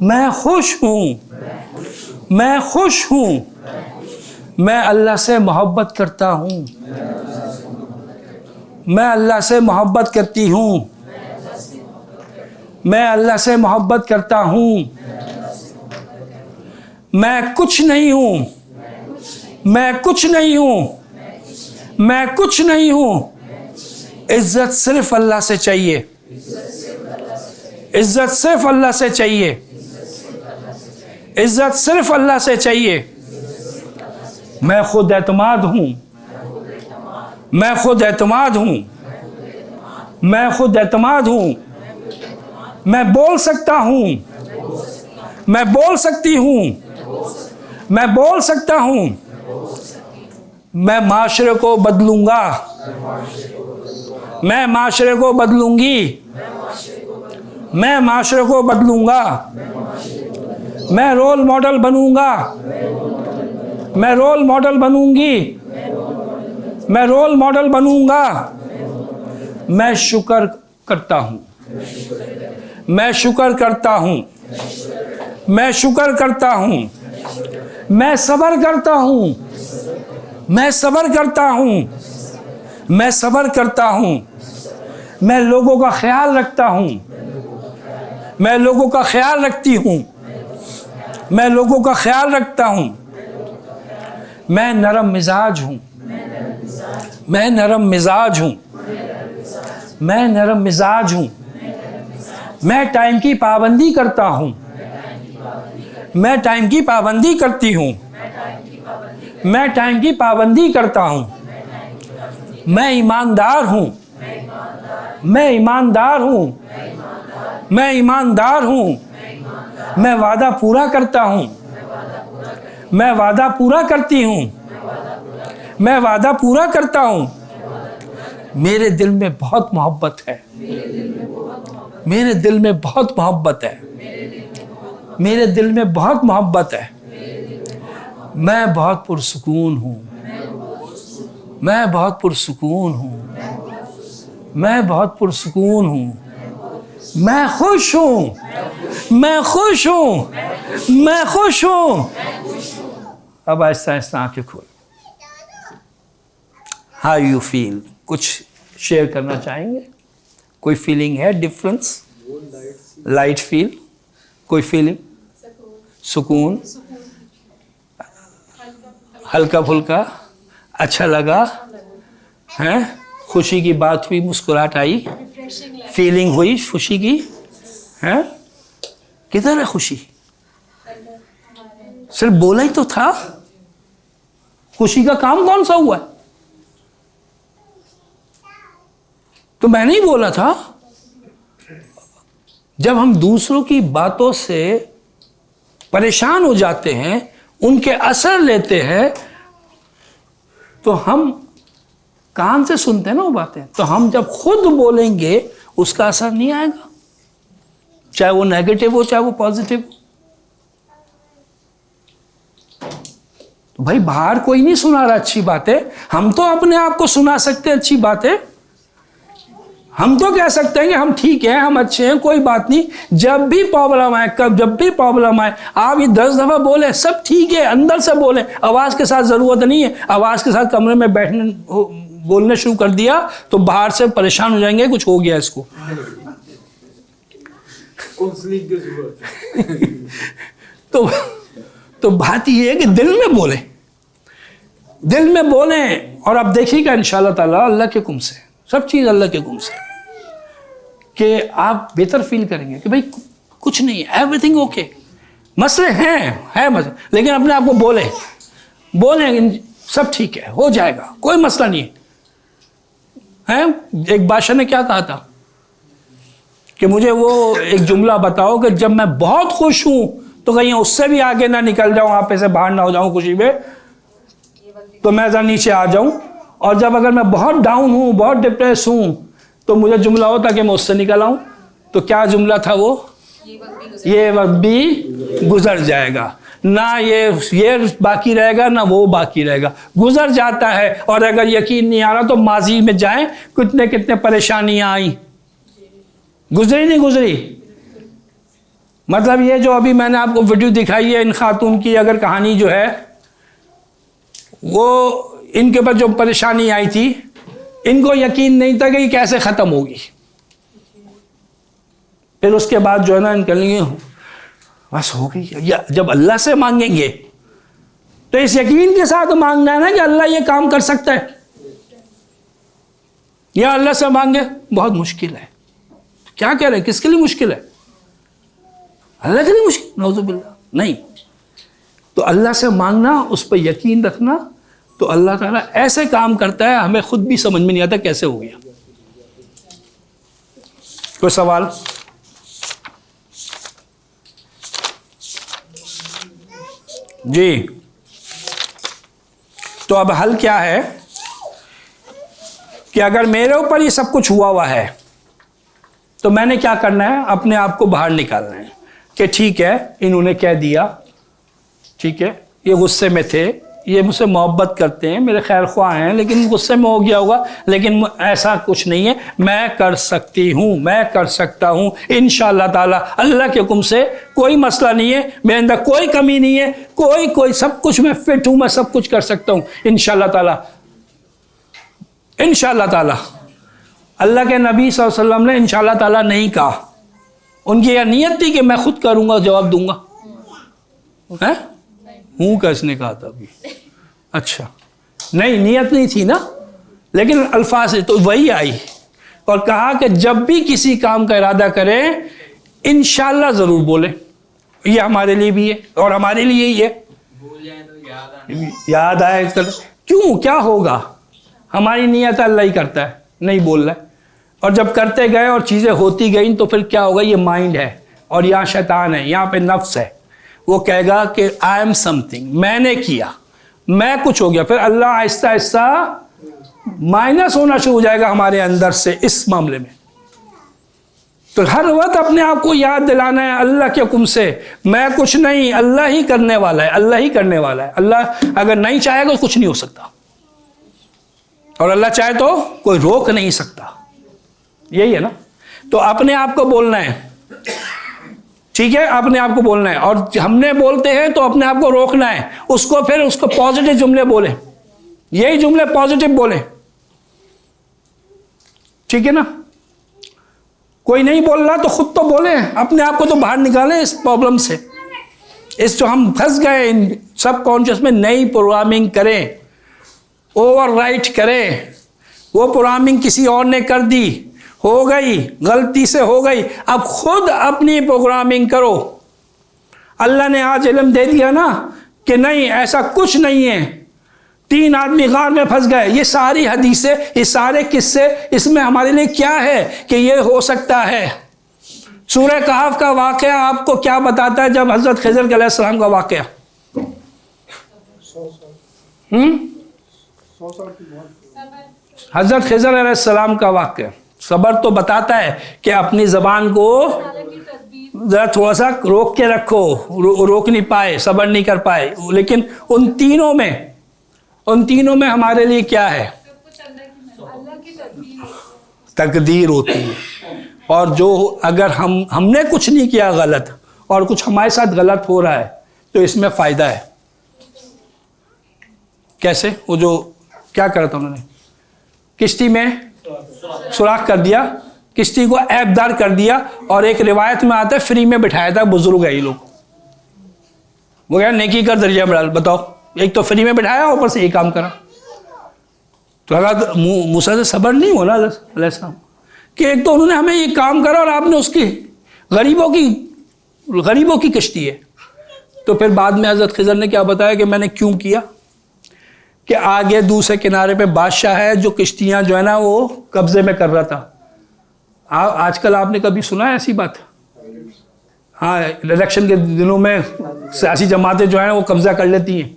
मैं खुश हूँ, मैं खुश हूँ, मैं अल्लाह से मोहब्बत करता हूँ, मैं अल्लाह से मोहब्बत करती हूँ, मैं अल्लाह से मोहब्बत करता हूँ, मैं कुछ नहीं हूँ, मैं कुछ नहीं हूँ, मैं कुछ नहीं हूँ। इज्जत सिर्फ अल्लाह से चाहिए, इज्जत सिर्फ अल्लाह से चाहिए, इज्जत सिर्फ अल्लाह से चाहिए। मैं खुद एतमाद हूँ, मैं खुद एतमाद हूँ, मैं खुद एतमाद हूँ, मैं बोल सकता हूँ, मैं बोल सकती हूँ, मैं बोल सकता हूँ। मैं माशरे को बदलूंगा, मैं माशरे को बदलूंगी, मैं माशरे को बदलूंगा, मैं रोल मॉडल बनूंगा, मैं रोल मॉडल बनूंगी, मैं रोल मॉडल बनूंगा। मैं शुक्र करता हूँ, मैं शुक्र करता हूँ, मैं शुक्र करता हूँ, मैं सब्र करता हूँ, मैं सब्र करता हूँ, मैं सब्र करता हूँ। मैं लोगों का ख्याल रखता हूँ, मैं लोगों का ख्याल रखती हूँ, मैं लोगों का ख्याल रखता हूँ। मैं नरम मिजाज हूँ, मैं नरम मिजाज हूँ, मैं नरम मिजाज हूँ। मैं टाइम की पाबंदी करता हूँ, मैं टाइम की पाबंदी करती हूँ, मैं टाइम की पाबंदी करता हूँ। मैं ईमानदार हूँ, मैं ईमानदार हूँ, मैं ईमानदार हूँ। मैं वादा पूरा करता हूँ, मैं वादा पूरा करती हूँ, मैं वादा पूरा करता हूँ। मेरे दिल में बहुत मोहब्बत है, मेरे दिल में बहुत मोहब्बत है, मेरे दिल में बहुत मोहब्बत है। मैं बहुत पुरसुकून हूँ, मैं बहुत पुरसुकून हूँ, मैं बहुत पुरसुकून हूँ। मैं खुश हूँ, मैं खुश हूँ, मैं खुश हूँ। अब आहिस्ता आहिस्ता आंखें खोल। How you feel? कुछ शेयर करना चाहेंगे? कोई फीलिंग है डिफरेंस? Light feel? कोई फीलिंग? सुकून, हल्का फुल्का, अच्छा लगा हैं? खुशी की बात हुई, मुस्कुराहट आई, फीलिंग हुई खुशी की हैं? किधर है खुशी? सिर्फ बोला ही तो था। खुशी का काम कौन सा हुआ है? तो मैंने ही बोला था। जब हम दूसरों की बातों से परेशान हो जाते हैं, उनके असर लेते हैं, तो हम कान से सुनते हैं ना वो बातें, तो हम जब खुद बोलेंगे उसका असर नहीं आएगा, चाहे वो नेगेटिव हो चाहे वो पॉजिटिव हो। तो भाई बाहर कोई नहीं सुना रहा अच्छी बातें, हम तो अपने आप को सुना सकते हैं अच्छी बातें। हम तो कह सकते हैं कि हम ठीक हैं, हम अच्छे हैं, कोई बात नहीं। जब भी प्रॉब्लम आए, जब भी प्रॉब्लम आए, आप ये 10 दफ़ा बोले, सब ठीक है, अंदर से बोले, आवाज़ के साथ ज़रूरत नहीं है। आवाज़ के साथ कमरे में बैठने बोलने शुरू कर दिया तो बाहर से परेशान हो जाएंगे, कुछ हो गया इसको। तो बात ये है कि दिल में बोले, दिल में बोले। और अब देखिएगा इंशाल्लाह ताला अल्लाह के हुक्म से, सब चीज़ अल्लाह के हुक्म से, कि आप बेहतर फील करेंगे कि भाई कुछ नहीं है, एवरीथिंग ओके। मसले हैं मसले, लेकिन अपने आप को बोले सब ठीक है, हो जाएगा, कोई मसला नहीं है। एक बादशाह ने क्या कहा था कि मुझे वो एक जुमला बताओ कि जब मैं बहुत खुश हूं तो कहीं उससे भी आगे ना निकल जाऊं, आप ऐसे बाहर ना हो जाऊं खुशी में, तो मैं जरा नीचे आ जाऊं। और जब अगर मैं बहुत डाउन हूं, बहुत डिप्रेस हूं, तो मुझे जुमला होता कि मैं उससे निकल आऊं। तो क्या जुमला था वो?
ये वक्त भी
गुजर जाएगा, ना ये बाकी रहेगा ना वो बाकी रहेगा, गुजर जाता है। और अगर यकीन नहीं आ रहा तो माजी में जाएं, कितने कितने परेशानियां आई, गुजरी नहीं गुजरी। मतलब ये जो अभी मैंने आपको वीडियो दिखाई है इन खातून की, अगर कहानी जो है वो इनके ऊपर जो परेशानी आई थी, इनको यकीन नहीं था कि ये कैसे ख़त्म होगी। फिर उसके बाद जो है ना इनके लिए बस हो गई। या जब अल्लाह से मांगेंगे तो इस यकीन के साथ मांगना है ना कि अल्लाह ये काम कर सकता है। या अल्लाह से मांगे बहुत मुश्किल है, क्या कह रहे हैं, किसके लिए मुश्किल है? अल्लाह के लिए मुश्किल? नौजुबिल्लाह नहीं। तो अल्लाह से मांगना, उस पर यकीन रखना, तो अल्लाह ताला ऐसे काम करता है हमें खुद भी समझ में नहीं आता कैसे हो गया। कोई सवाल? जी, तो अब हल क्या है कि अगर मेरे ऊपर ये सब कुछ हुआ है तो मैंने क्या करना है, अपने आप को बाहर निकालना है कि ठीक है इन्होंने कह दिया, ठीक है ये गुस्से में थे, ये मुझसे मोहब्बत करते हैं, मेरे खैर ख्वाह हैं, लेकिन गुस्से में हो गया होगा, लेकिन ऐसा कुछ नहीं है, मैं कर सकती हूँ, मैं कर सकता हूँ इंशाअल्लाह ताला। अल्लाह के हुक्म से कोई मसला नहीं है, मेरे अंदर कोई कमी नहीं है, कोई सब कुछ मैं फिट हूँ, मैं सब कुछ कर सकता हूँ इंशाअल्लाह ताला, इंशाअल्लाह ताला। अल्लाह के नबी सल्लल्लाहु अलैहि वसल्लम ने इंशाअल्लाह ताला नहीं कहा, उनकी यह नीयत थी कि मैं खुद करूँगा, जवाब दूंगा। है हूँ किसने कहा था अभी? अच्छा नहीं, नियत नहीं थी ना, लेकिन अल्फाज से तो वही आई और कहा कि जब भी किसी काम का इरादा करें इंशाअल्लाह ज़रूर बोले। ये हमारे लिए भी है और हमारे लिए ही है।
भूल जाए तो
याद आए क्यों, क्या होगा? हमारी नियत अल्लाह ही करता है, नहीं बोल रहा है। और जब करते गए और चीज़ें होती गई तो फिर क्या होगा? ये माइंड है और यहाँ शैतान है, यहाँ पे नफ्स है, वो कहेगा कि आई एम समथिंग, मैंने किया, मैं कुछ हो गया। फिर अल्लाह आहिस्ता आहिस्ता माइनस होना शुरू हो जाएगा हमारे अंदर से इस मामले में। तो हर वक्त अपने आप को याद दिलाना है अल्लाह के हुक्म से, मैं कुछ नहीं, अल्लाह ही करने वाला है, अल्लाह ही करने वाला है। अल्लाह अगर नहीं चाहेगा तो कुछ नहीं हो सकता, और अल्लाह चाहे तो कोई रोक नहीं सकता। यही है ना। तो अपने आप को बोलना है, ठीक है, अपने आप को बोलना है। और हमने बोलते हैं तो अपने आप को रोकना है, उसको पॉजिटिव जुमले बोले, यही जुमले पॉजिटिव बोले, ठीक है ना। कोई नहीं बोल रहा तो खुद तो बोले, अपने आप को तो बाहर निकालें इस प्रॉब्लम से, इस जो हम फंस गए इन सब कॉन्शियस में। नई प्रोग्रामिंग करें, ओवरराइट करें। वो प्रोग्रामिंग किसी और ने कर दी, हो गई, गलती से हो गई, अब खुद अपनी प्रोग्रामिंग करो। अल्लाह ने आज इल्म दे दिया ना कि नहीं ऐसा कुछ नहीं है, 3 आदमी गार में फंस गए, ये सारी हदीसें, ये सारे किस्से, इसमें हमारे लिए क्या है कि ये हो सकता है। सूरह कहफ का वाक़या आपको क्या बताता है? जब हज़रत खिज़र अलैहिस्सलाम का वाक़या, हज़रत खिज़र अलैहिस्सलाम का वाक़या सब्र तो बताता है कि अपनी ज़बान को ज़रा थोड़ा सा रोक के रखो, रोक नहीं पाए, सब्र नहीं कर पाए। लेकिन उन तीनों में हमारे लिए क्या है? तकदीर होती है। और जो अगर हमने कुछ नहीं किया गलत और कुछ हमारे साथ गलत हो रहा है तो इसमें फ़ायदा है। कैसे? वो जो क्या करा था उन्होंने, किश्ती में सुराख कर दिया, किश्ती को ऐबदार कर दिया, और एक रिवायत में आता है फ्री में बिठाया था। बुजुर्ग है ये लोग, वो क्या नेकी का दर्जा में डाल, बताओ, एक तो फ्री में बिठाया ऊपर से ये काम करा। तो अगर मूसा से सब्र नहीं होना अलैहिस्सलाम कि एक तो उन्होंने हमें ये काम करा और आपने उसकी गरीबों की किश्ती है। तो फिर बाद में हज़रत खिज़र ने क्या बताया कि मैंने क्यों किया, कि आगे दूसरे किनारे पे बादशाह है जो किश्तियाँ जो है ना वो कब्जे में कर रहा था। आजकल आपने कभी सुना है ऐसी बात? हाँ, इलेक्शन के दिनों में सियासी जमातें जो हैं वो कब्जा कर लेती हैं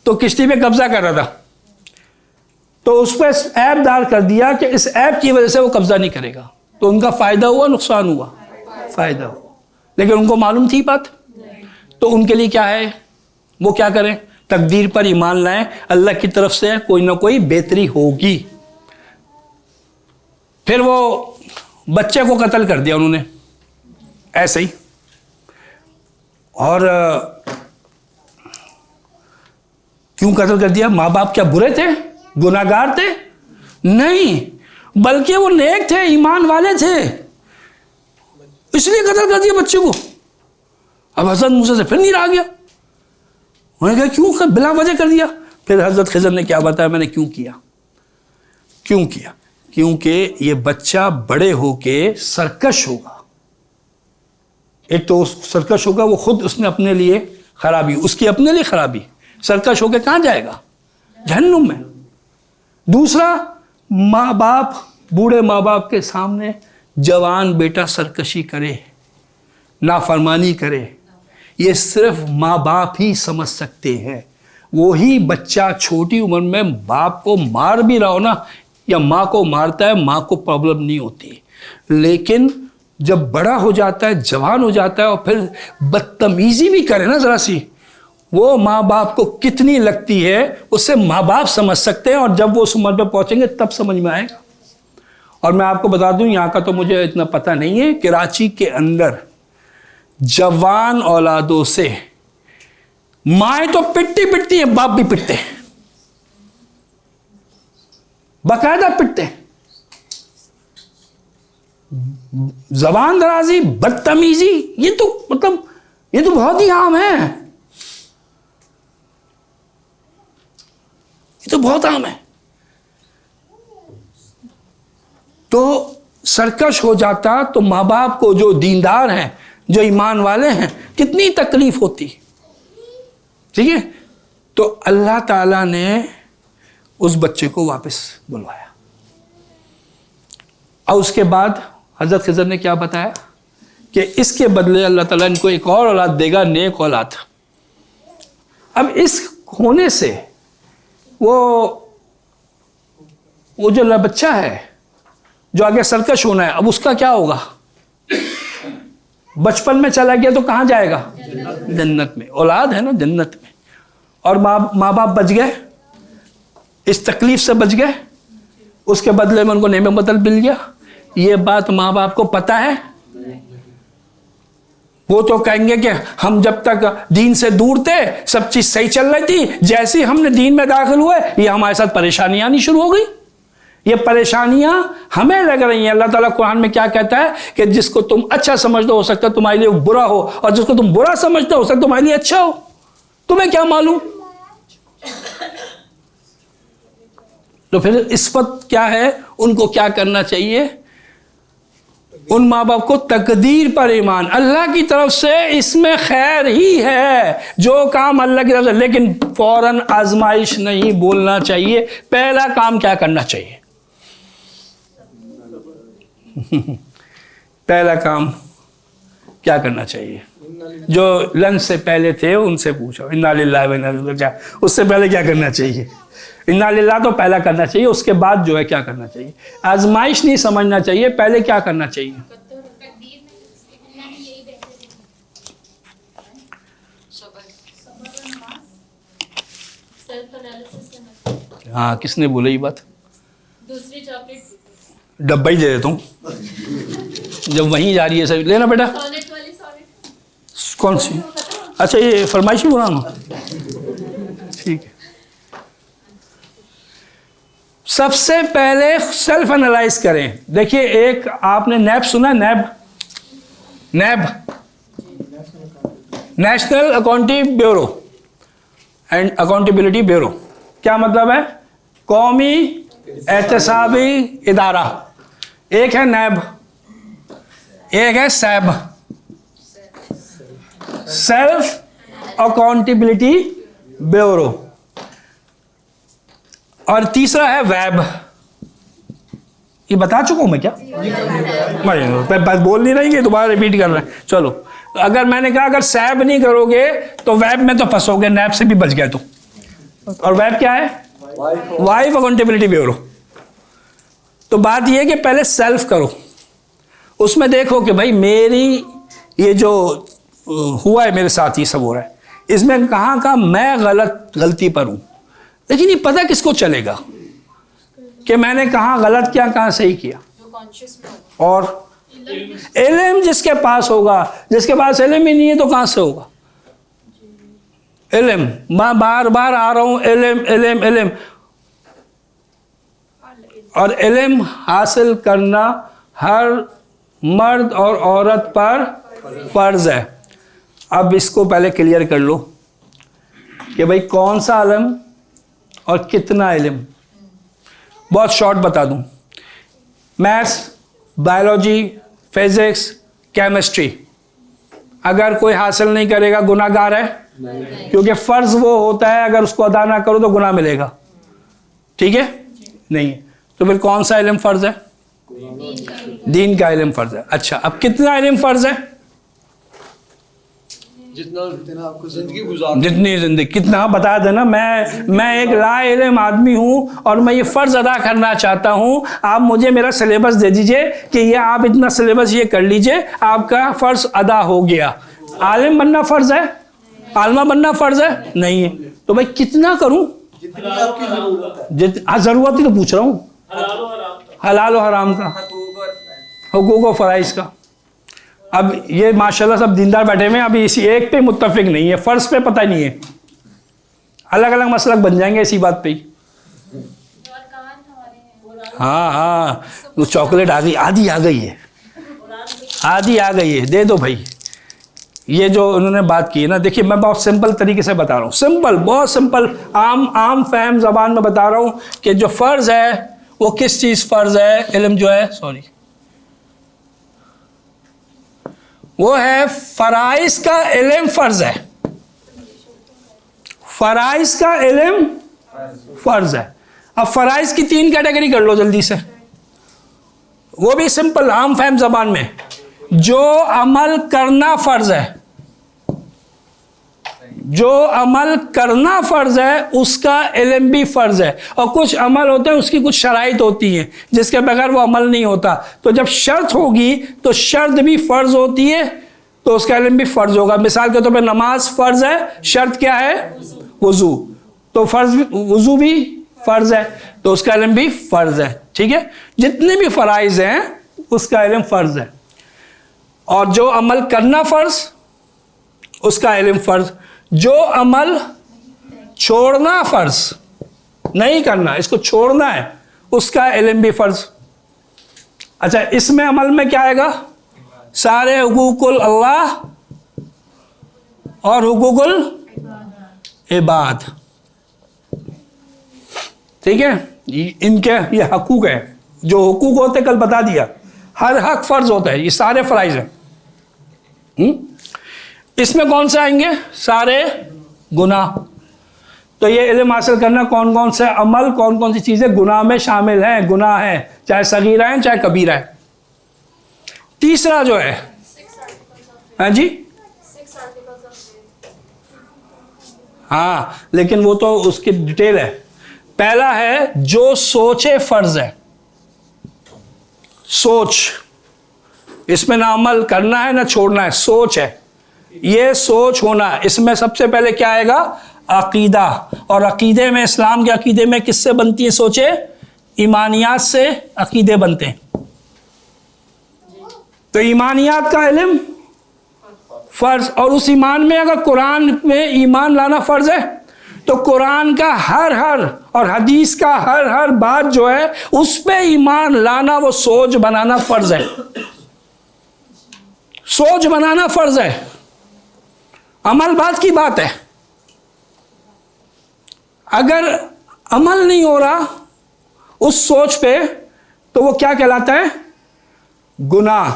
तो किश्ती पे कब्जा कर रहा था, तो उस पर ऐप दार कर दिया कि इस ऐप की वजह से वो कब्जा नहीं करेगा। तो उनका फ़ायदा हुआ, नुकसान हुआ? फायदा हो, लेकिन उनको मालूम थी बात, तो उनके लिए क्या है, वो क्या करें, तकदीर पर ईमान लाएं, अल्लाह की तरफ से कोई ना कोई बेहतरी होगी। फिर वो बच्चे को कत्ल कर दिया उन्होंने ऐसे ही, और क्यों कत्ल कर दिया? माँ बाप क्या बुरे थे, गुनाहगार थे? नहीं, बल्कि वो नेक थे, ईमान वाले थे, इसलिए कत्ल कर दिया बच्चे को। अब हजरत मूसा से फिर नहीं रहा गया, उन्होंने कहा क्यों बिला वजह कर दिया? फिर हजरत खिज़र ने क्या बताया मैंने क्यों किया? क्यों किया? क्योंकि ये बच्चा बड़े होके सरकश होगा। एक तो सरकश होगा, वो खुद उसने अपने लिए खराबी, उसकी अपने लिए खराबी, सरकश होके कहाँ जाएगा? जहन्नुम में। दूसरा, माँ बाप, बूढ़े माँ बाप के सामने जवान बेटा सरकशी करे, नाफरमानी करे, ये सिर्फ माँ बाप ही समझ सकते हैं। वही बच्चा छोटी उम्र में बाप को मार भी रहा हो ना, या माँ को मारता है, माँ को प्रॉब्लम नहीं होती, लेकिन जब बड़ा हो जाता है, जवान हो जाता है और फिर बदतमीजी भी करे ना ज़रा सी, वो माँ बाप को कितनी लगती है उससे माँ बाप समझ सकते हैं, और जब वो उस उम्र पर पहुँचेंगे तब समझ में आएगा। और मैं आपको बता दूं, यहाँ का तो मुझे इतना पता नहीं है, कराची के अंदर जवान औलादों से माएँ तो पिटती हैं, बाप भी पिटते हैं, बाकायदा पिटते हैं। जबान दराजी, बदतमीजी, ये तो मतलब ये तो बहुत ही आम है, ये तो बहुत आम है। तो सरकश हो जाता तो माँ बाप को, जो दीनदार हैं, जो ईमान वाले हैं, कितनी तकलीफ होती, ठीक है। तो अल्लाह ताला ने उस बच्चे को वापस बुलवाया, और उसके बाद हज़रत खिज़र ने क्या बताया कि इसके बदले अल्लाह ताला इनको एक और औलाद देगा, नेक औलाद। अब इस होने से वो जो बच्चा है जो आगे सरकश होना है, अब उसका क्या होगा? बचपन में चला गया तो कहाँ जाएगा? जन्नत में। औलाद है ना, जन्नत में। और माँ बाप बच गए, इस तकलीफ से बच गए, उसके बदले में उनको नेमत बदल मिल गया। ये बात माँ बाप को पता है? वो तो कहेंगे कि हम जब तक दीन से दूर थे सब चीज सही चल रही थी, जैसे ही हमने दीन में दाखिल हुए ये हमारे साथ परेशानियां आनी शुरू हो गई। ये परेशानियां हमें लग रही हैं। अल्लाह ताला कुरान में क्या कहता है कि जिसको तुम अच्छा समझते हो सकता है तुम्हारे लिए बुरा हो, और जिसको तुम बुरा समझते हो सकता है तुम्हारे लिए अच्छा हो। तुम्हें क्या मालूम? तो फिर इस वक्त क्या है, उनको क्या करना चाहिए? उन माँ बाप को तकदीर पर ईमान, अल्लाह की तरफ से इसमें खैर ही है, जो काम अल्लाह की तरफ से, लेकिन फौरन आजमाइश नहीं बोलना चाहिए। पहला काम क्या करना चाहिए? पहला काम क्या करना चाहिए? जो लंच से पहले थे उनसे पूछो, इन्ना लिल्लाहि व इन्ना इलैहि राजिऊन। उससे पहले क्या करना चाहिए? इन्ना लिल्लाह तो पहला करना चाहिए, उसके बाद जो है क्या करना चाहिए? आजमाइश नहीं समझना चाहिए, पहले क्या करना चाहिए? हाँ, किसने बोला ये बात?
दूसरी चॉकलेट
डब्बा ही दे देता हूँ, जब वहीं जा रही है सब लेना बेटा।
सॉनेट वाली सॉनेट
कौन सी? अच्छा, ये फरमाइश भी बनाना, ठीक है। सबसे पहले सेल्फ एनालाइज करें। देखिए, एक आपने नैब सुना? NAB national accounting bureau and accountability bureau. क्या मतलब है? कौमी एहतसाबी इदारा। एक है नैब, एक है सैब, सेल्फ अकाउंटेबिलिटी ब्यूरो, और तीसरा है वेब। ये बता चुका हूं मैं क्या? मैं बस बोल नहीं रही कि दोबारा रिपीट कर रहे हैं। चलो, अगर मैंने कहा अगर सैब नहीं करोगे तो वेब में तो फंसोगे, नैब से भी बच गए तो। और वेब क्या है? Wife accountability bureau. तो बात यह है कि पहले सेल्फ करो, उसमें देखो कि भाई मेरी ये जो हुआ है मेरे साथ, ये सब हो रहा है, इसमें कहाँ कहाँ मैं गलती पर हूँ, लेकिन ये पता किसको चलेगा कि मैंने कहाँ गलत किया, कहाँ सही किया।
जो कॉन्शियस में होगा।
और इल्म जिसके पास होगा, जिसके पास इल्म ही नहीं है तो कहाँ से होगा इल्म। मैं बार बार आ रहा हूँ, इल्म इल्म इल्म, और इल्म हासिल करना हर मर्द और औरत पर फर्ज है। अब इसको पहले क्लियर कर लो कि भाई कौन सा इल्म और कितना इल्म। बहुत शॉर्ट बता दूं, मैथ्स, बायोलॉजी, फिजिक्स, केमिस्ट्री अगर कोई हासिल नहीं करेगा गुनाहगार है, क्योंकि फर्ज वो होता है अगर उसको अदा ना करो तो गुनाह मिलेगा। ठीक है, नहीं है तो फिर कौन सा इल्म फर्ज है? दीन का इल्म फर्ज है। अच्छा, अब कितना इल्म फर्ज है?
जितना आपको जिंदगी गुजार,
जितनी जिंदगी, कितना बता देना। मैं एक ला इल्म आदमी हूँ और मैं ये फ़र्ज़ अदा करना चाहता हूँ, आप मुझे मेरा सिलेबस दे दीजिए कि ये आप इतना सिलेबस ये कर लीजिए, आपका फ़र्ज़ अदा हो गया। आलिम बनना फ़र्ज़ है? आलमा बनना फ़र्ज़ है? नहीं है। तो भाई कितना करूँ?
जितनी आपकी जरूरत है।
ज़रूरत ही तो पूछ रहा हूँ, हलाल और हराम का, हुकूक और फ़राइज़ का। अब ये माशाल्लाह सब दीनदार बैठे हुए हैं, अभी इसी एक पे मुत्तफिक नहीं है, फ़र्ज़ पे पता नहीं है, अलग अलग मसलक बन जाएंगे इसी बात पे ही। हाँ हाँ, वो चॉकलेट आ गई, आधी आ गई है, आधी आ गई है, दे दो भाई। ये जो उन्होंने बात की है ना, देखिए मैं बहुत सिंपल तरीके से बता रहा हूँ, सिंपल, बहुत सिंपल, आम फहम ज़बान में बता रहा हूँ कि जो फ़र्ज़ है वो किस चीज़ फ़र्ज़ है, इल्म जो है, सॉरी, वो है फ़राइज़ का इल्म फ़र्ज़ है। फ़राइज़ का इल्म फ़र्ज़ है। अब फ़राइज़ की 3 कैटेगरी कर लो जल्दी से, वो भी सिंपल आम फहम ज़बान में। जो अमल करना फ़र्ज़ है, जो अमल करना फ़र्ज़ है उसका इल्म भी फ़र्ज़ है। और कुछ अमल होते हैं उसकी कुछ शराइत होती हैं जिसके बगैर वो अमल नहीं होता, तो जब शर्त होगी तो शर्त भी फ़र्ज़ होती है तो उसका इल्म भी फ़र्ज़ होगा। मिसाल के तौर पर नमाज फ़र्ज़ है, शर्त क्या है? वज़ू, तो वज़ू भी फ़र्ज़ है तो उसका इल्म भी फ़र्ज़ है। ठीक है, जितने भी फ़राइज़ हैं उसका इल्म फ़र्ज़ है। और जो अमल करना फ़र्ज़ उसका इल्म फ़र्ज़, जो अमल छोड़ना फ़र्ज़, नहीं करना, इसको छोड़ना है, उसका इल्म भी फ़र्ज़। अच्छा, इसमें अमल में क्या आएगा? सारे हुकूकुल अल्लाह और हुकूकुल इबाद। ठीक है, इनके ये हकूक है, जो हुकूक होते कल बता दिया, हर हक फ़र्ज़ होता है, ये सारे फ़राइज़ हैं। इसमें कौन से आएंगे? सारे गुनाह। तो ये इल्म हासिल करना कौन कौन से अमल, कौन कौन सी चीज़ें गुनाह में शामिल हैं, गुनाह हैं, चाहे सगीरा है चाहे कबीरा है। तीसरा जो है, हाँ जी, हाँ, लेकिन वो तो उसकी डिटेल है। पहला है जो सोचे फ़र्ज़ है, सोच, इसमें ना अमल करना है ना छोड़ना है, सोच है, ये सोच होना। इसमें सबसे पहले क्या आएगा? अकीदा। और अकीदे में, इस्लाम के अकीदे में किससे बनती है सोचे? ईमानियात से अकीदे बनते हैं। तो ईमानियात का इल्म फ़र्ज़, और उस ईमान में अगर कुरान में ईमान लाना फ़र्ज़ है तो कुरान का हर और हदीस का हर बात जो है उस पे ईमान लाना, वो सोच बनाना फ़र्ज़ है। सोच बनाना फ़र्ज़ है, अमल बात की बात है। अगर अमल नहीं हो रहा उस सोच पे तो वो क्या कहलाता है? गुनाह।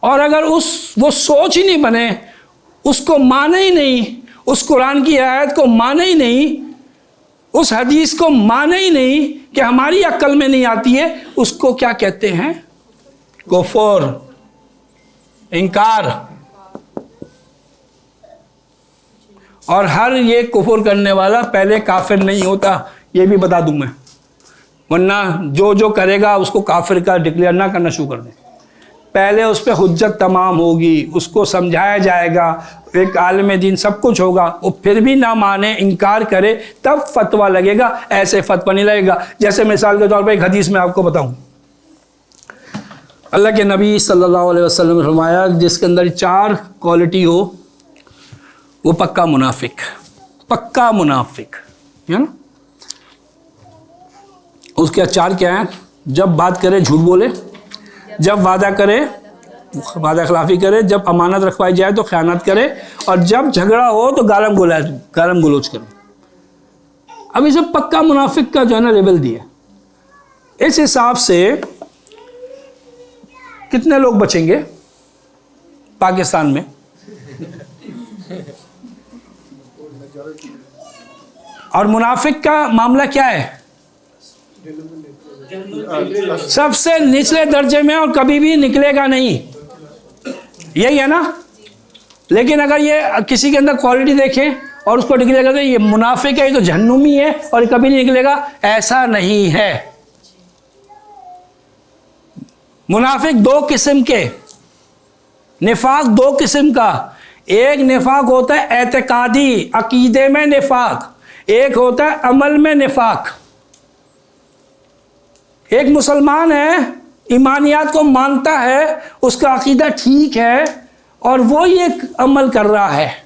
और अगर वो सोच ही नहीं बने, उसको माने ही नहीं, उस कुरान की आयत को माने ही नहीं, उस हदीस को माने ही नहीं कि हमारी अक्ल में नहीं आती है, उसको क्या कहते हैं? कुफ्र, इनकार। और हर ये कुफ्र करने वाला पहले काफिर नहीं होता, ये भी बता दूं मैं। वरना जो जो करेगा उसको काफिर का डिक्लेयर ना करना शुरू कर दें। पहले उस पर हुज्जत तमाम होगी, उसको समझाया जाएगा, एक आलिम दीन सब कुछ होगा, वो फिर भी ना माने, इनकार करे, तब फतवा लगेगा। ऐसे फतवा नहीं लगेगा। जैसे मिसाल के तौर पर एक हदीस में आपको बताऊं, अल्लाह के नबी सल्लल्लाहु अलैहि वसल्लम ने फरमाया जिसके अंदर 4 क्वालिटी हो वो पक्का मुनाफिक, पक्का मुनाफिक है ना। उसके 4 क्या हैं? जब बात करे झूठ बोले, जब वादा करे वादा खिलाफी करे, जब अमानत रखवाई जाए तो ख़यानत करे, और जब झगड़ा हो तो गालम गलोच करे। अब इसे पक्का मुनाफिक का जो है ना लेवल दिया। इस हिसाब से कितने लोग बचेंगे पाकिस्तान में? और मुनाफिक का मामला क्या है? सबसे निचले दर्जे में, और कभी भी निकलेगा नहीं, यही है ना। लेकिन अगर ये किसी के अंदर क्वालिटी देखें और उसको डिक्लेयर करते ये मुनाफिक है, ये तो जहन्नुमी है और कभी नहीं निकलेगा, ऐसा नहीं है। मुनाफिक 2 किस्म के, निफाक 2 किस्म का। एक निफाक होता है एतकादी, अकीदे में निफाक, एक होता है अमल में निफाक। एक मुसलमान है, ईमानियात को मानता है, उसका अकीदा ठीक है और वो ये अमल कर रहा है,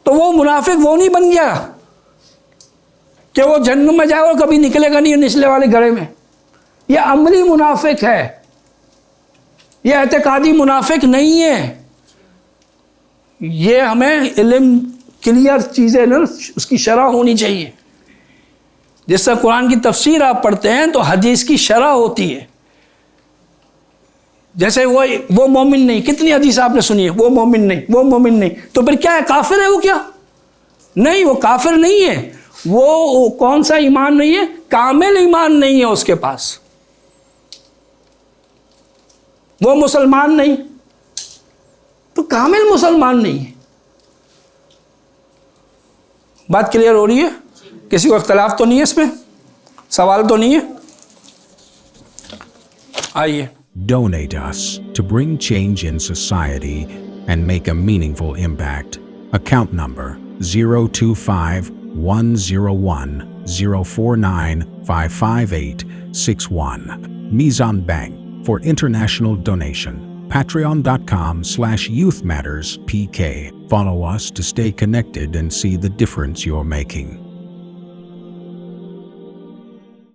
तो वो मुनाफिक वो नहीं बन गया कि वो जन्नत में जाए और कभी निकलेगा नहीं निचले वाले घड़े में। ये अमली मुनाफिक है, ये एतकादी मुनाफिक नहीं है। ये हमें इल्म क्लियर चीज़ें ना उसकी शरह होनी चाहिए। जिस तरह कुरान की तफसीर आप पढ़ते हैं तो हदीस की शरह होती है। जैसे वो मोमिन नहीं, कितनी हदीस आपने सुनी है, वो मोमिन नहीं, वो मोमिन नहीं, तो फिर क्या है? काफिर है वो क्या? नहीं, वो काफिर नहीं है। वो कौन सा ईमान नहीं है? कामिल ईमान नहीं है उसके पास। वो मुसलमान नहीं तो कामिल मुसलमान नहीं है। बात क्लियर हो रही है? किसी को इख्तलाफ तो नहीं है इसमें? सवाल तो नहीं है? आइए।
Donate us to bring change in society and make a meaningful impact. Account number 025-101-049-55861. Mizan Bank for international donation. Patreon.com/YouthMattersPK. Follow us to stay connected and see the difference you're making.